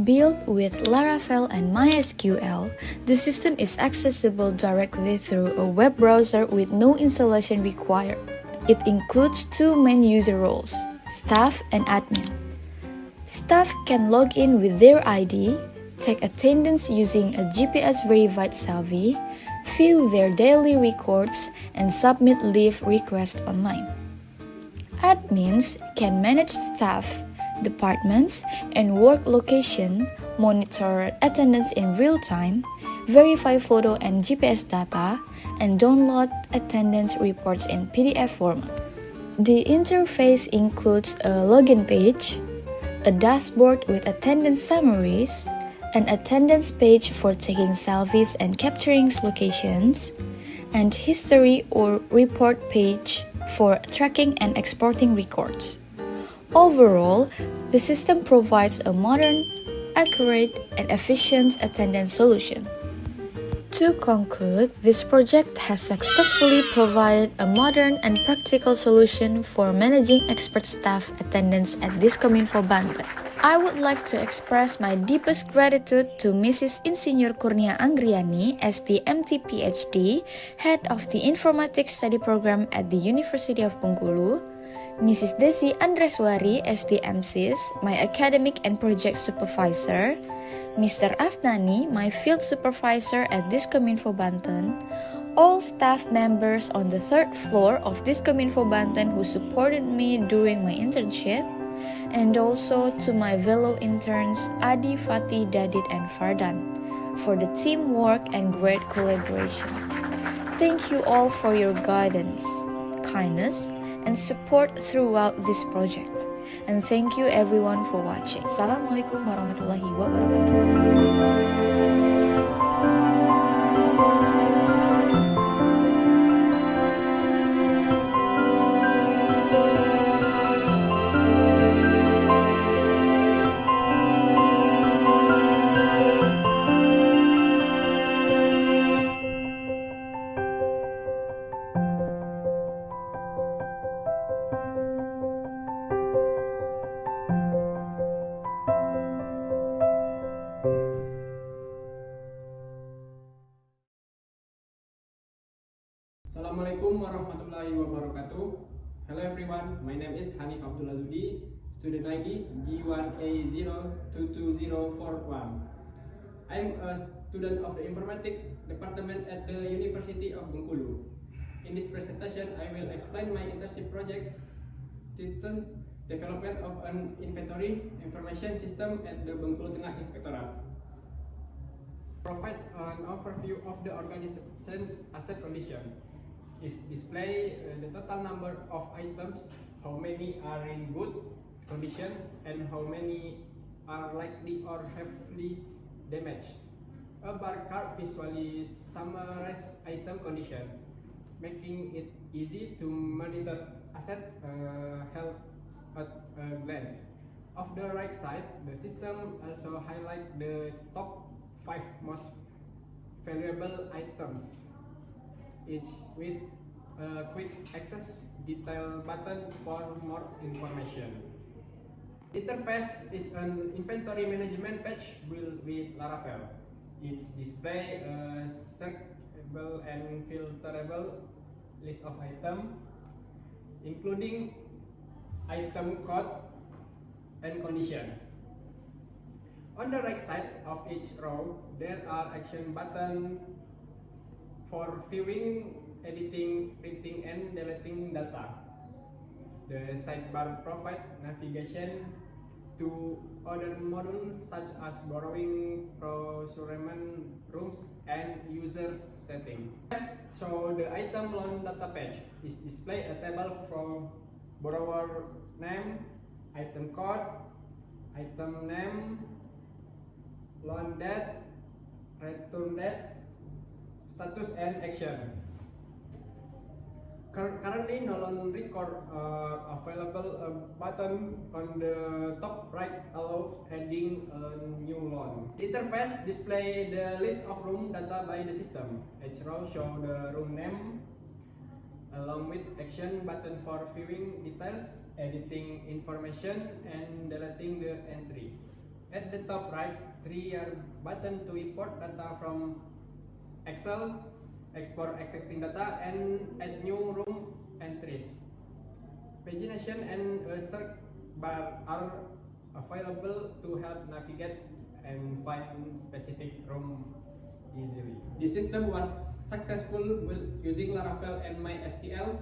Built with Laravel and MySQL, the system is accessible directly through a web browser with no installation required. It includes two main user roles, staff and admin. Staff can log in with their ID, take attendance using a GPS-verified Savvy, view their daily records, and submit leave requests online. Admins can manage staff, departments, and work location, monitor attendance in real time, verify photo and GPS data, and download attendance reports in PDF format. The interface includes a login page, a dashboard with attendance summaries, an attendance page for taking selfies and capturing locations, and history or report page for tracking and exporting records. Overall, the system provides a modern, accurate, and efficient attendance solution. To conclude, this project has successfully provided a modern and practical solution for managing expert staff attendance at Diskominfo Banten. I would like to express my deepest gratitude to Mrs. Insinyur Kurnia Anggriani, SDMT PhD, Head of the Informatics Study Program at the University of Bengkulu, Mrs. Desi Andreswari, SDMSIS, my Academic and Project Supervisor, Mr. Afnani, my Field Supervisor at Diskominfo Banten, all staff members on the 3rd floor of Diskominfo Banten who supported me during my internship, and also to my fellow interns Adi, Fatih, Dadit, and Fardan for the teamwork and great collaboration. Thank you all for your guidance, kindness, and support throughout this project. And thank you everyone for watching. Assalamualaikum warahmatullahi wabarakatuh. Assalamualaikum warahmatullahi wabarakatuh. Hello everyone, my name is Hanif Abdullah Zudi, student ID G1A0222041. I'm a student of the Informatics Department at the University of Bengkulu. In this presentation, I will explain my internship project titled Development of an Inventory Information System at the Bengkulu Tengah Inspectorate. Provides an overview of the organization asset condition. Is display the total number of items, how many are in good condition and how many are likely or heavily damaged. A bar chart visually summarizes item condition, making it easy to monitor asset health at a glance. Of the right side, the system also highlights the top 5 most valuable items, each with a quick access detail button for more information. Interface is an inventory management page built with Laravel. It displays a searchable and filterable list of items, including item code and condition. On the right side of each row, there are action buttons for viewing, editing, printing, and deleting data. The sidebar provides navigation to other modules such as borrowing, procurement rooms, and user setting. So the item loan data page is display a table from borrower name, item code, item name, loan date, return date, status, and action. Currently, no loan record available. A button on the top right allows adding a new loan. The interface displays the list of room data by the system. Each row shows the room name, along with action button for viewing details, editing information, and deleting the entry. At the top right, 3 are buttons to import data from Excel, export existing data, and add new room entries. Pagination and a search bar are available to help navigate and find specific room easily. The system was successful with using Laravel and MySQL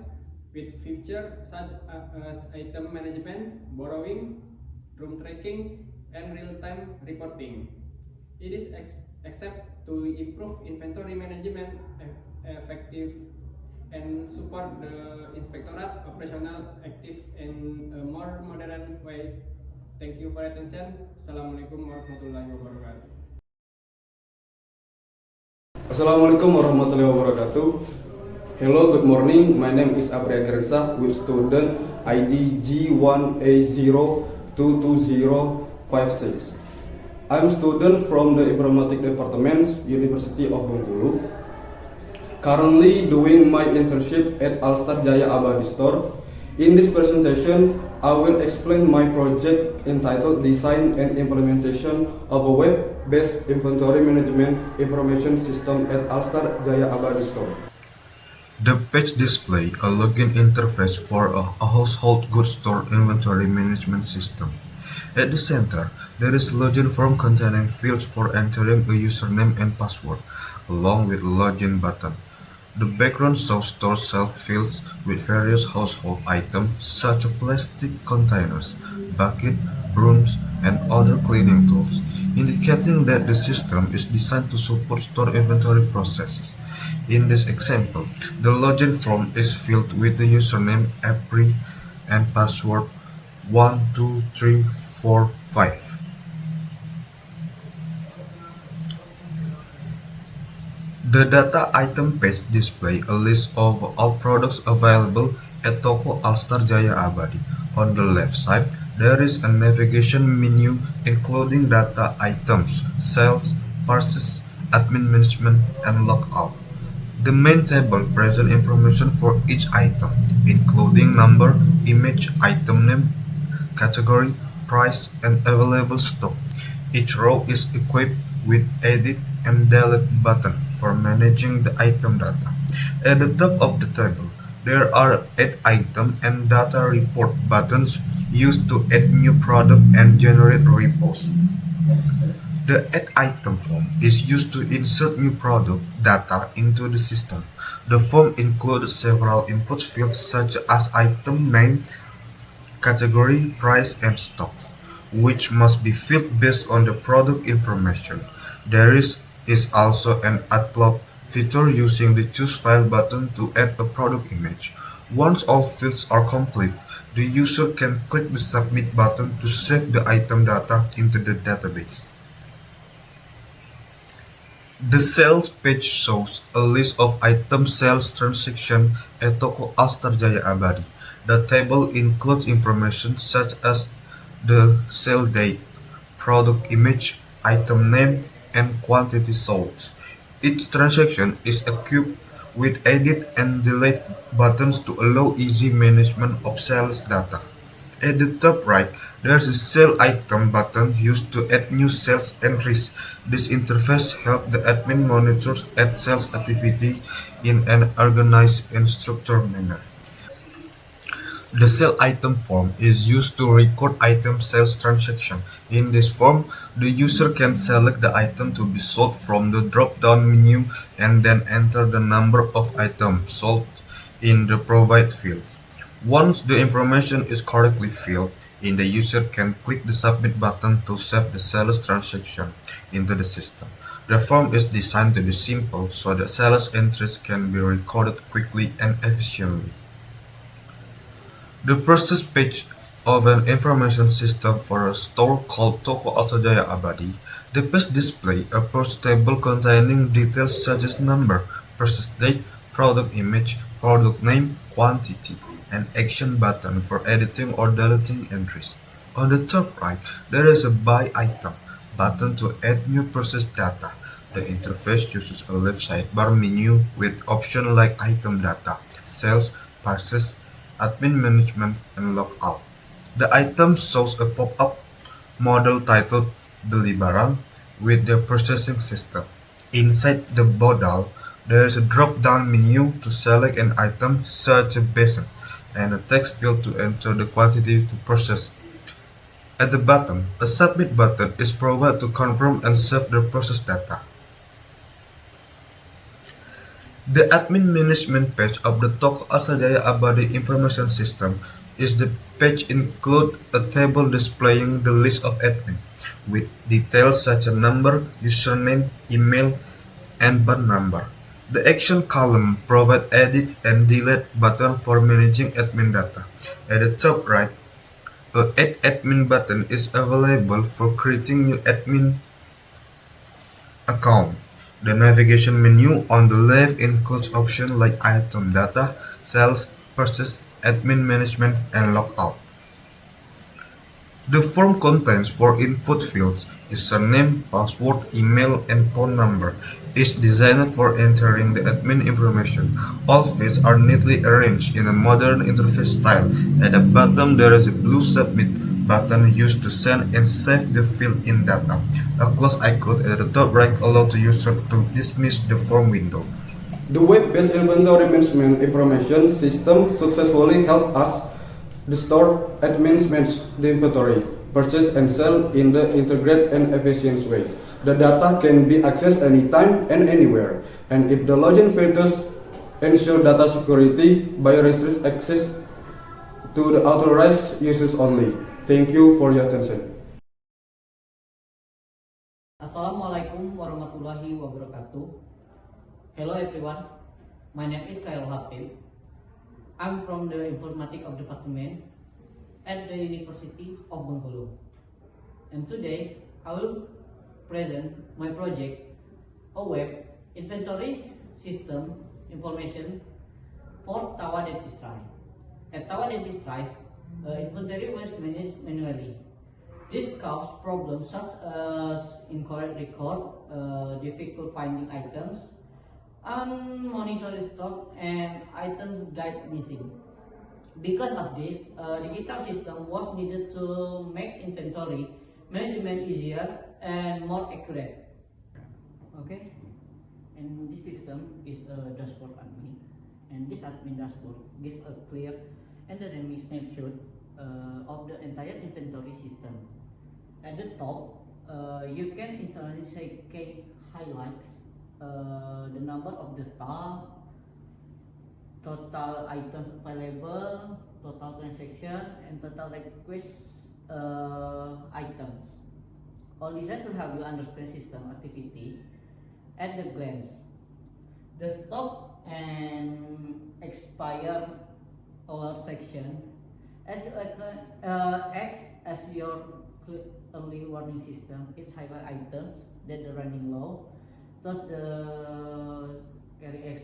with features such as item management, borrowing, room tracking, and real-time reporting. It is expected to improve inventory management effective and support the inspectorate operational active in a more modern way. Thank you for your attention. Assalamualaikum warahmatullahi wabarakatuh. Assalamualaikum warahmatullahi wabarakatuh. Hello, good morning. My name is Abria Gersa with student ID G1A0222056. I'm student from the Informatics Department, University of Bengkulu. Currently doing my internship at Alstar Jaya Abadi Store. In this presentation, I will explain my project entitled Design and Implementation of a Web-Based Inventory Management Information System at Alstar Jaya Abadi Store. The page displays a login interface for a household goods store inventory management system. At the center, there is a login form containing fields for entering a username and password, along with a login button. The background shows store shelf fields with various household items such as plastic containers, bucket, brooms, and other cleaning tools, indicating that the system is designed to support store inventory processes. In this example, the login form is filled with the username April and password 12345. The data item page displays a list of all products available at Toko Alstar Jaya Abadi. On the left side, there is a navigation menu including data items, sales, purchase, admin management, and logout. The main table presents information for each item, including number, image, item name, category, price, and available stock. Each row is equipped with edit and delete button for managing the item data. At the top of the table, there are Add Item and Data Report buttons used to add new product and generate reports. The Add Item form is used to insert new product data into the system. The form includes several input fields such as item name, category, price, and stock, which must be filled based on the product information. There is also an upload feature using the Choose File button to add a product image. Once all fields are complete, the user can click the Submit button to save the item data into the database. The sales page shows a list of item sales transactions at Toko Alstar Jaya Abadi. The table includes information such as the sale date, product image, item name, and quantity sold. Each transaction is equipped with edit and delete buttons to allow easy management of sales data. At the top right, there is a sale item button used to add new sales entries. This interface helps the admin monitor add sales activity in an organized and structured manner. The sale item form is used to record item sales transaction. In this form, the user can select the item to be sold from the drop-down menu and then enter the number of items sold in the Provide field. Once the information is correctly filled in, the user can click the Submit button to save the sales transaction into the system. The form is designed to be simple so that sales entries can be recorded quickly and efficiently. The process page of an information system for a store called Toko Alstar Jaya Abadi. The page displays a purchase table containing details such as number, purchase date, product image, product name, quantity, and action button for editing or deleting entries. On the top right, there is a Buy Item button to add new purchase data. The interface uses a left sidebar menu with options like item data, sales, purchase, admin management, and logout. The item shows a pop-up model titled Beli Barang with the processing system. Inside the modal, there is a drop-down menu to select an item such as basin and a text field to enter the quantity to process. At the bottom, a Submit button is provided to confirm and save the process data. The admin management page of the Toko Alstar Jaya Abadi information system is the page includes a table displaying the list of admin, with details such as number, username, email, and band number. The action column provides edit and delete button for managing admin data. At the top right, a Add Admin button is available for creating new admin account. The navigation menu on the left includes options like item data, sales, purchase, admin management, and logout. The form contains 4 input fields, username, password, email, and phone number. Is designed for entering the admin information. All fields are neatly arranged in a modern interface style. At the bottom, there is a blue submit button used to send and save the field-in data. A close icon at the top right allows the user to dismiss the form window. The web-based inventory management information system successfully helped us to store, admin manage the inventory, purchase and sell in the integrated and efficient way. The data can be accessed anytime and anywhere, and if the login filters ensure data security by restrict access to the authorized users only. Thank you for your attention. Assalamualaikum warahmatullahi wabarakatuh. Hello everyone, my name is Khairul Habib. I'm from the Informatics of Department at the University of Bengkulu. And today I will present my project, a web inventory system information for Tawa Dentistry. At Tawa Dentistry, inventory was managed manually. This caused problems such as incorrect record, difficult finding items, unmonitored stock, and items guide missing. Because of this, digital system was needed to make inventory management easier and more accurate. Okay, and this system is a dashboard admin, and this admin dashboard gives a clear and dynamic snapshot of the entire inventory system. At the top, you can instantly say highlights the number of the stock, total items available, total transaction, and total request items. All designed to help you understand system activity at the glance. The stock and expire or section acts as your early warning system. It highlights items that are running low, thus the carry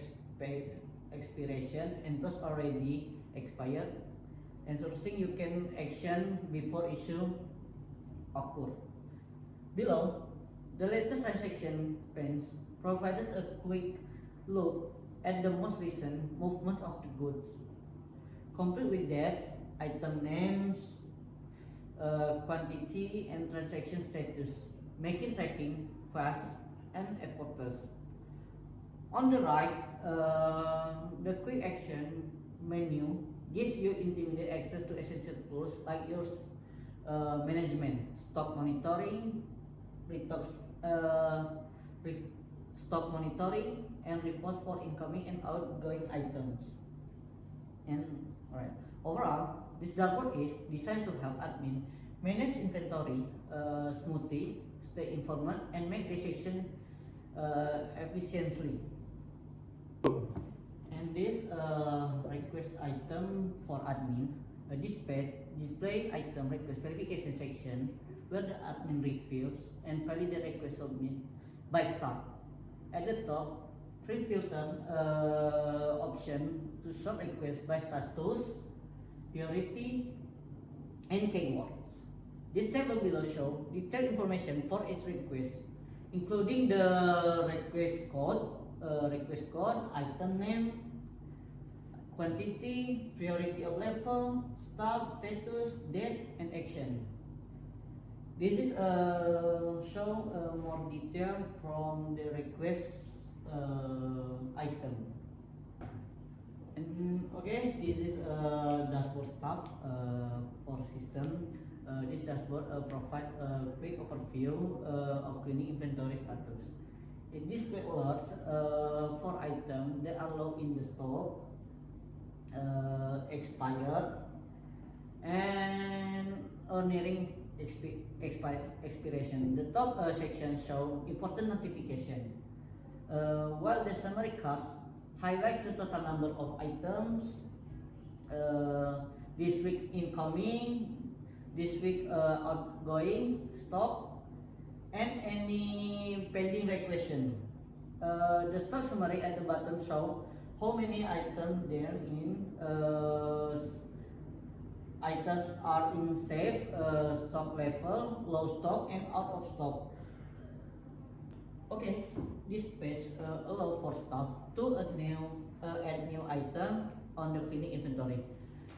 expiration, and thus already expired, and something you can action before issue occur. Below, the latest transaction panes provides a quick look at the most recent movements of the goods, complete with dates, item names, quantity, and transaction status, making tracking fast and effortless. On the right, the quick action menu gives you immediate access to essential tools like your management, stock monitoring, stock monitoring, and reports for incoming and outgoing items. And overall, this dashboard is designed to help admin manage inventory smoothly, stay informed, and make decisions efficiently. And this request item for admin, display item request verification section where the admin reviews and validate request submit by staff. At the top, three filter option to sort request by status, priority, and keywords. This table below show detailed information for each request, including the request code, item name, quantity, priority of level, staff, status, date, and action. This is show more detail from the request item. And okay, this is dashboard stuff for system. This dashboard provides a quick overview of cleaning inventory status. It displays alerts for items that are low in the stock, expired, and nearing expiration. The top section shows important notification, while the summary cards highlight the total number of items, this week incoming, this week outgoing stock, and any pending requisition. The stock summary at the bottom show how many items there in items are in safe, stock level, low stock, and out of stock. Okay, this page allows for staff to add new item on the clinic inventory.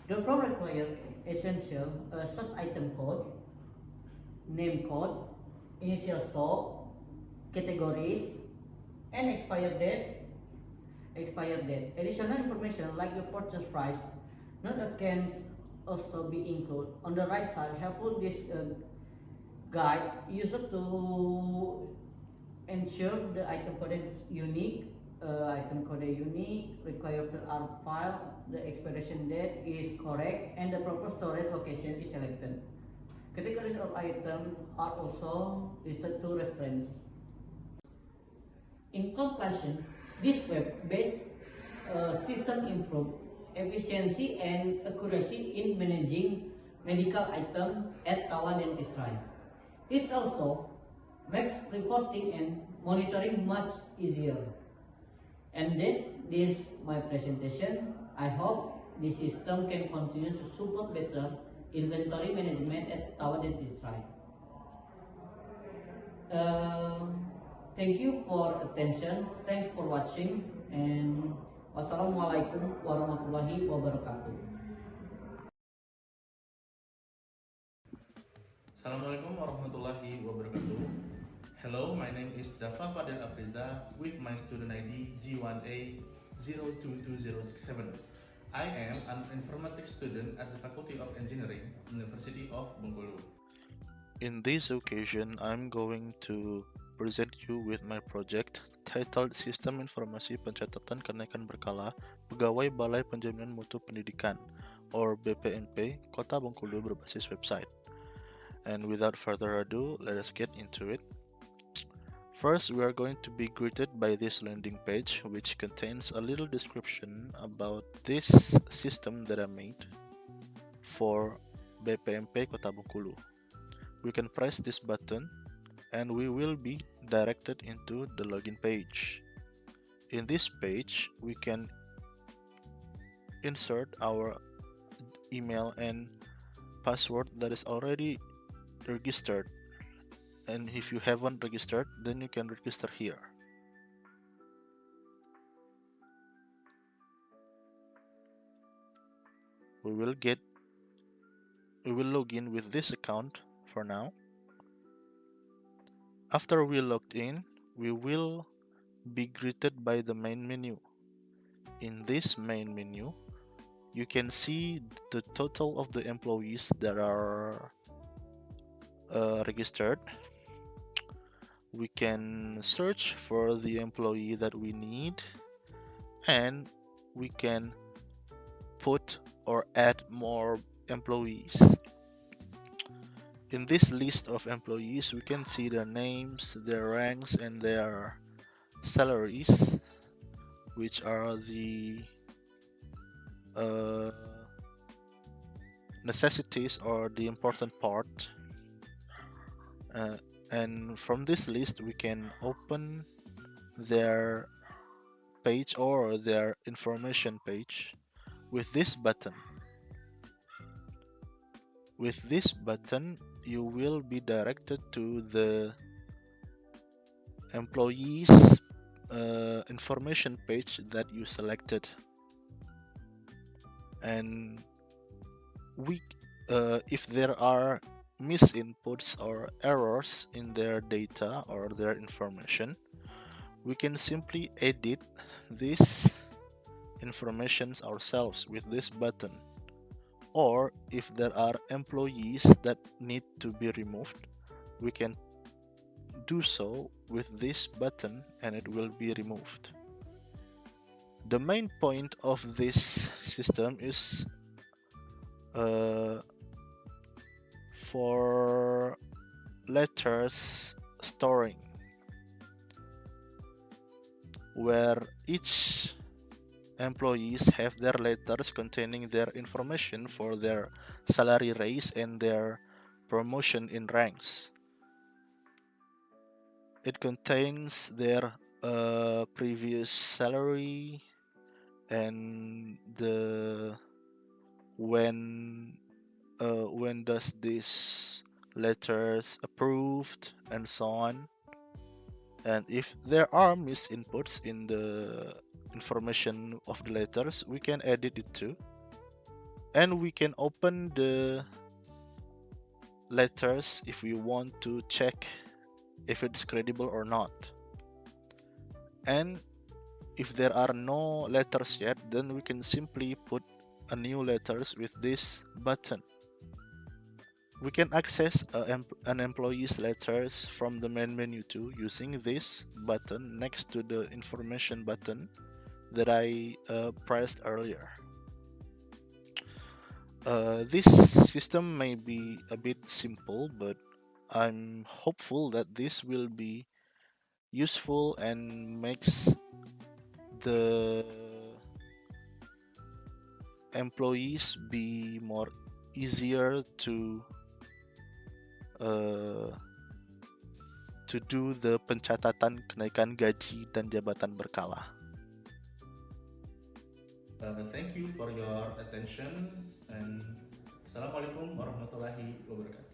The form requires essential such item code, name code, initial stock, categories, and expired date. Additional information like the purchase price, not can also be included. On the right side, helpful this guide used to ensure the item code is unique. Require fill file, the expiration date is correct, and the proper storage location is selected. Categories of items are also listed to reference. In conclusion, this web-based system improves efficiency and accuracy in managing medical items at our dentistry. It also makes reporting and monitoring much easier. And that is my presentation. I hope this system can continue to support better inventory management at our dentistry. Thank you for attention. Thanks for watching, and wassalamualaikum warahmatullahi wabarakatuh. Assalamualaikum warahmatullahi wabarakatuh. Hello, my name is Dafa Fadel Apriza with my student ID G1A022067. I am an informatics student at the Faculty of Engineering, University of Bengkulu. In this occasion, I'm going to present you with my project titled Sistem Informasi Pencatatan Kenaikan Berkala Pegawai Balai Penjaminan Mutu Pendidikan or BPMP Kota Bengkulu berbasis website. And without further ado, let us get into it. First, we are going to be greeted by this landing page, which contains a little description about this system that I made for BPMP Kota Bengkulu. We can press this button and we will be directed into the login page. In this page, we can insert our email and password that is already registered. And if you haven't registered, then you can register here. We will log in with this account for now. After we logged in, we will be greeted by the main menu. In this main menu, you can see the total of the employees that are registered. We can search for the employee that we need, and we can put or add more employees. In this list of employees, we can see their names, their ranks, and their salaries, which are the necessities or the important part. And from this list, we can open their page or their information page with this button. With this button, you will be directed to the employees information page that you selected, and if there are misinputs or errors in their data or their information, we can simply edit these informations ourselves with this button. Or if there are employees that need to be removed, we can do so with this button and it will be removed. The main point of this system is for letters storing, where each employees have their letters containing their information for their salary raise and their promotion in ranks. It contains their previous salary and when when does this letters approved and so on. And if there are misinputs in the information of the letters, we can edit it too. And we can open the letters if we want to check if it's credible or not. And if there are no letters yet, then we can simply put a new letters with this button. We can access an employee's letters from the main menu too using this button next to the information button that I pressed earlier. This system may be a bit simple, but I'm hopeful that this will be useful and makes the employees be more easier to do the pencatatan kenaikan gaji dan jabatan berkala. Thank you for your attention and Assalamualaikum warahmatullahi wabarakatuh.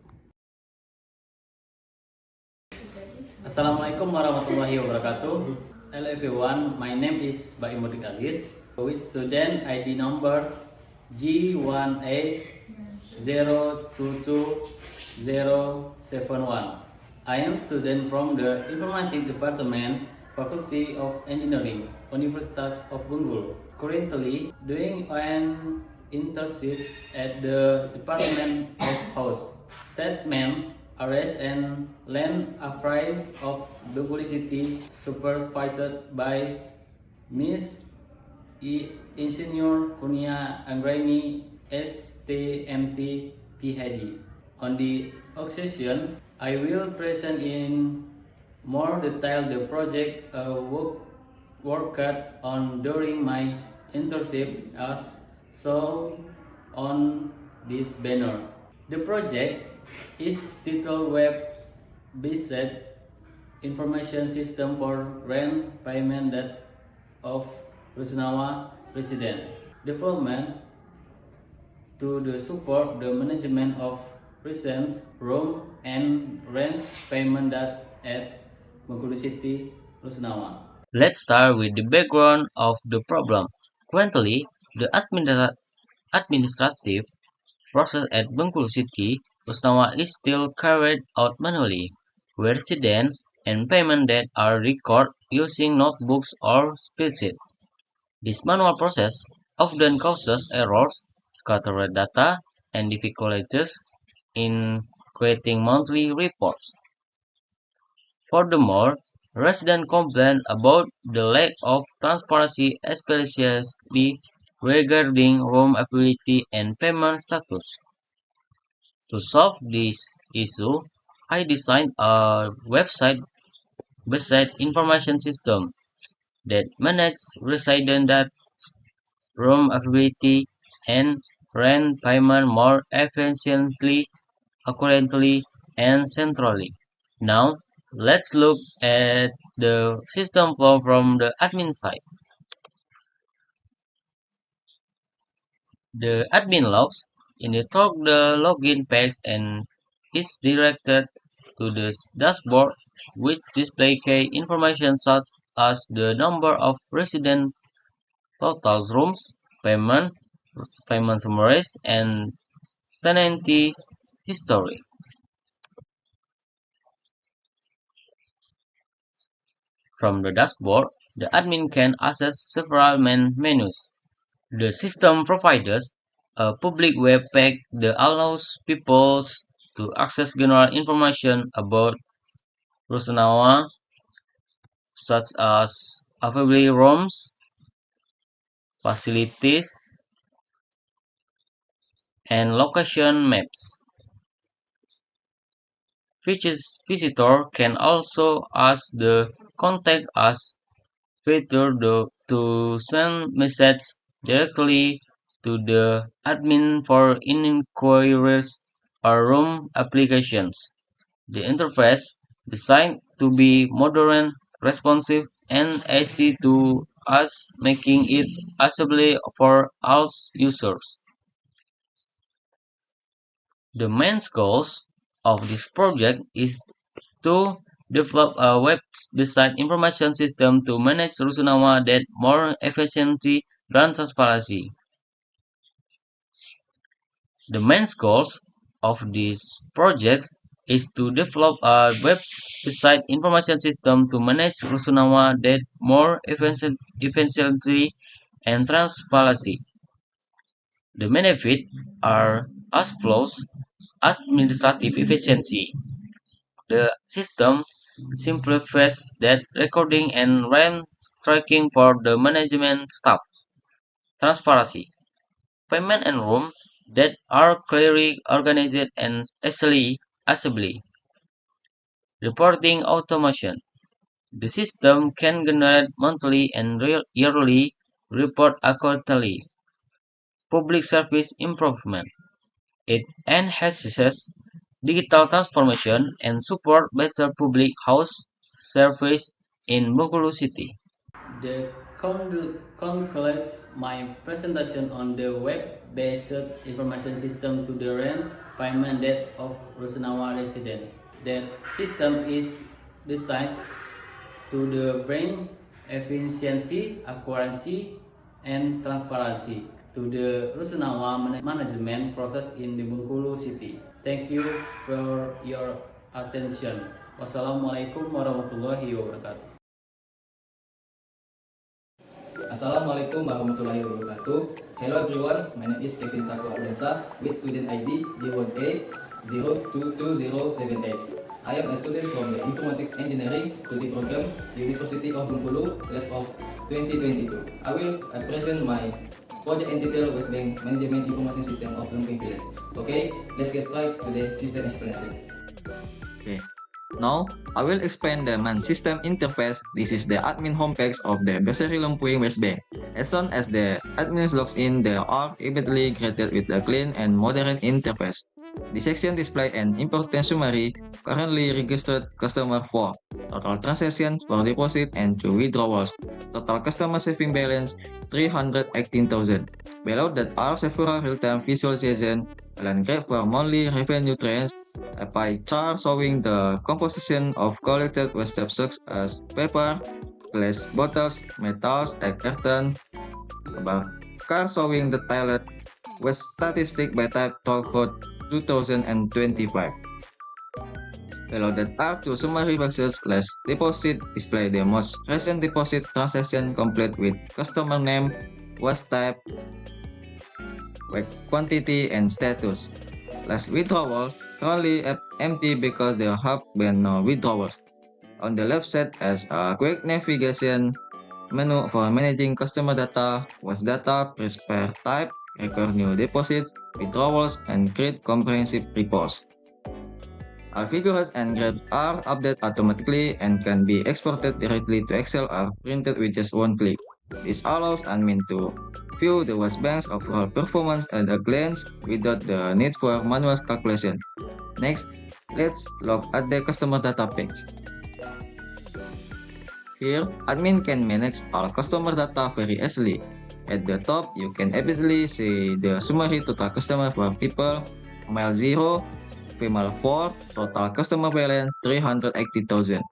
Assalamualaikum warahmatullahi wabarakatuh. Hello everyone, my name is Baimudrik Agis, with student ID number G180227071. I am student from the Informatics Department, Faculty of Engineering, Universitas of Bengkulu. Currently doing an internship at the Department of House, Statement, Arrest and Land Affairs of Bengkulu City, supervised by Miss Insinyur Kurnia Anggraini STMT PhD. On the occasion, I will present in more detail the project worked on during my internship as shown on this banner. The project is titled Web-Based Information System for Rent Payment Debt of Rusunawa Resident. Development to the support the management of residence, room, and rent payment debt at Bengkulu City, Rusunawa. Let's start with the background of the problem. Currently, the administrative process at Bengkulu City, Rusunawa is still carried out manually, where resident and payment debt are recorded using notebooks or spreadsheets. This manual process often causes errors, scattered data, and difficulties in creating monthly reports. Furthermore, residents complain about the lack of transparency, especially regarding room availability and payment status. To solve this issue, I designed a website-based information system that manages resident data, room availability, and rent payment more efficiently, accurately, and centrally. Now, let's look at the system flow from the admin side. The admin logs initiate the login page and is directed to the dashboard, which displays key information such as the number of residents, total rooms, payment summaries, and tenancy history. From the dashboard, the admin can access several main menus. The system provides a public web page that allows people to access general information about Rusunawa, such as available rooms, facilities, and location maps. Visitor can also ask the Contact Us feature to send messages directly to the admin for inquiries or room applications. The interface designed to be modern, responsive, and easy to use, making it accessible for all users. The main goals of this project is to develop a web-based information system to manage Rusunawa that more efficiently and transparency. The main goals of this project is to develop a web-based information system to manage Rusunawa that more efficiently and transparency. The benefits are as follows: administrative efficiency. The system simplifies that recording and RAM tracking for the management staff. Transparency. Payment and room that are clearly organized and accessible. Reporting automation. The system can generate monthly and yearly report accurately. Public service improvement. It enhances digital transformation and support better public house service in Bengkulu City. That concludes my presentation on the web-based information system to the rent payment debt of Rusunawa residents. That system is designed to bring efficiency, accuracy, and transparency to the Rusunawa management process in the Bengkulu City. Thank you for your attention. Wassalamualaikum warahmatullahi wabarakatuh. Assalamualaikum warahmatullahi wabarakatuh. Hello everyone, my name is Kevin Tako Ablensa with student ID J1A022078. I am a student from the Informatics Engineering Study Program, University of Bengkulu, class of 2022. I will present my project entitled West Bank Management Information System of Lempeng Village. Okay, let's get started to the system explanation. Okay. Now, I will explain the main system interface. This is the admin homepage of the Berseri Lempeng West Bank. As soon as the admin logs in, they are immediately greeted with a clean and modern interface. This section displays an important summary: currently registered customer for total transactions for deposit and to withdrawals, total customer saving balance 318,000. Below that are several real-time visualization, a line graph for monthly revenue trends, a pie chart showing the composition of collected waste types such as paper, glass bottles, metals, egg carton, a car showing the toilet waste statistic by type throughout 2025. Below that are two summary boxes. Last deposit display the most recent deposit transaction complete with customer name, waste type, quantity, and status. Last withdrawal currently empty because there have been no withdrawals. On the left side is a quick navigation menu for managing customer data, waste data, press per type, record new deposits, withdrawals, and create comprehensive reports. All figures and graphs are updated automatically and can be exported directly to Excel or printed with just one click. This allows admin to view the West Bank's overall performance at a glance without the need for manual calculation. Next, let's look at the customer data page. Here, admin can manage all customer data very easily. At the top, you can immediately see the summary total customer for people, male 0, female 4, total customer balance 380,000.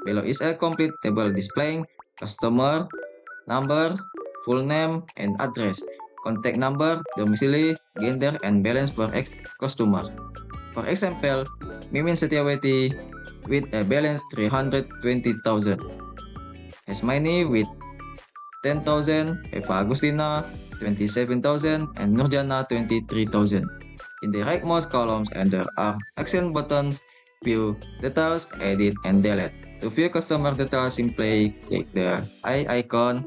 Below is a complete table displaying customer, number, full name, and address, contact number, domicile, gender, and balance for each customer. For example, Mimin Setiawati with a balance 320,000. Esmaini with 10,000, Eva Agustina 27,000, and Nurjana 23,000. In the rightmost columns under are action buttons, view details, edit, and delete. To view customer details, simply click the eye icon.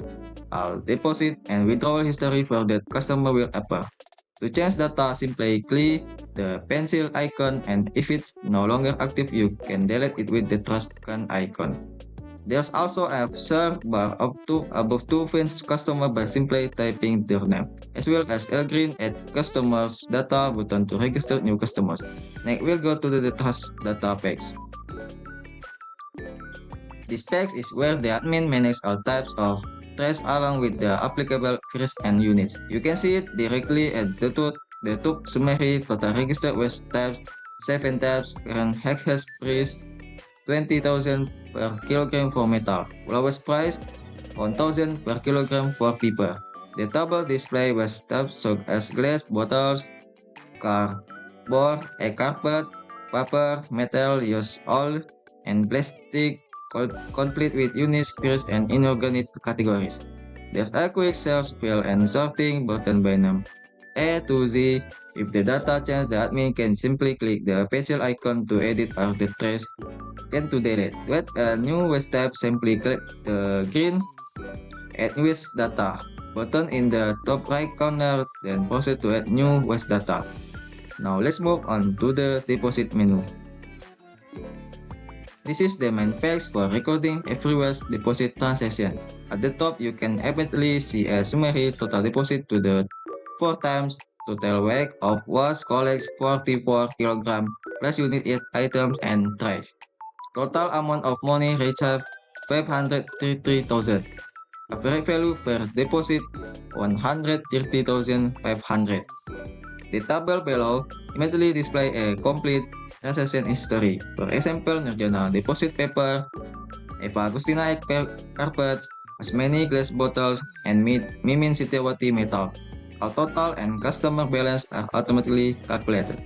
All deposit and withdrawal history for that customer will appear. To change data, simply click the pencil icon, and if it's no longer active, you can delete it with the trash can icon. There's also a search bar above to find customer by simply typing their name, as well as a green add customers data button to register new customers. Next, we'll go to the trash data page. This page is where the admin manages all types of trash along with the applicable fields and units. You can see it directly at the the top summary total registered waste types 7 types. Current has price 20,000 per kilogram for metal. Lowest price 1,000 per kilogram for paper. The table display waste types such as glass bottles, cardboard, a carpet, paper, metal, used oil, and plastic, complete with unique spirits and inorganic categories. There's a quick search field and sorting button by name A to Z. If the data change, the admin can simply click the pencil icon to edit or the trace and to delete. To add a new waste type, simply click the green Add Waste Data button in the top right corner, then proceed to add new waste data. Now let's move on to the deposit menu. This is the main page for recording every waste deposit transaction. At the top, you can immediately see a summary total deposit to the 4 times total weight of waste collects 44 kg plus unit items and trays. Total amount of money received 533,000. Average value per deposit 130,500. The table below immediately display a complete transaction history. For example, Nurjana deposit paper, Eva Agustina egg carpets, Asmani glass bottles, and Mimin Sitiawati metal. Our total and customer balance are automatically calculated.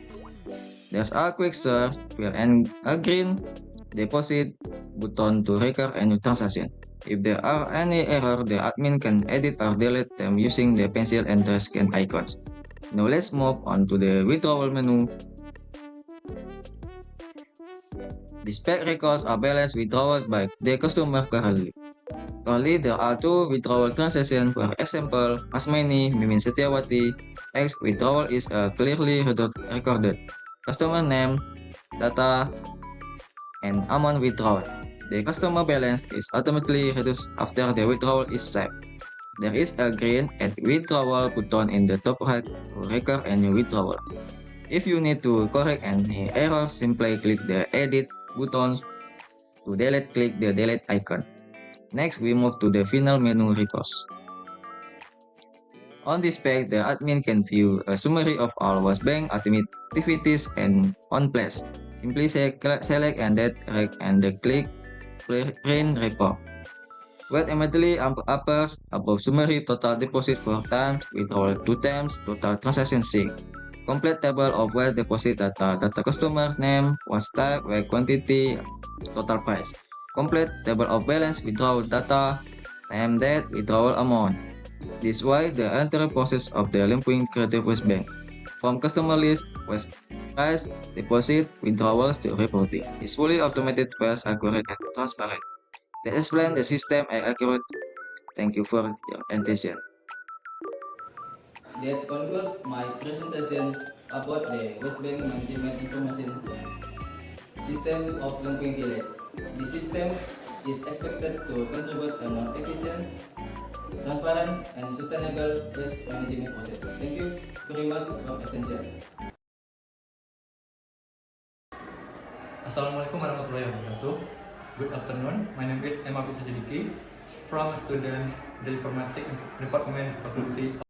There's a quick search field and a green deposit button to record a new transaction. If there are any errors, the admin can edit or delete them using the pencil and trace scan icons. Now let's move on to the withdrawal menu. Display records are balanced withdrawals by the customer currently. Currently, there are 2 withdrawal transactions. For example, Asmani Mimin Setiawati X withdrawal is clearly recorded. Customer name, data, and amount withdrawal. The customer balance is automatically reduced after the withdrawal is saved. There is a green Add Withdrawal button in the top right to record any withdrawal. If you need to correct any error, simply click the Edit button. To delete, click the Delete icon. Next, we move to the final menu reports. On this page, the admin can view a summary of all waste bank activities and on place. Simply select and that and click Print Report. Wait immediately appears above summary total deposit 4 times, withdrawal 2 times, total transaction 6. Complete table of waste deposit data, customer name, waste type, weight quantity, total price. Complete table of balance, withdrawal data, name, date, withdrawal amount. This way the entire process of the Lempuing Creative Waste Bank, from customer list, waste price, deposit, withdrawals to reporting, is fully automated, fast, accurate, and transparent. Let's explain the system and accurate. Thank you for your attention. That concludes my presentation about the Waste Bank Management Information System of Lempuing Village. The system is expected to contribute a more efficient, transparent, and sustainable waste management process. Thank you very much for your attention. Assalamualaikum warahmatullahi wabarakatuh. Good afternoon. My name is Emma Bisa Sidiki from a student the Informatics Department Faculty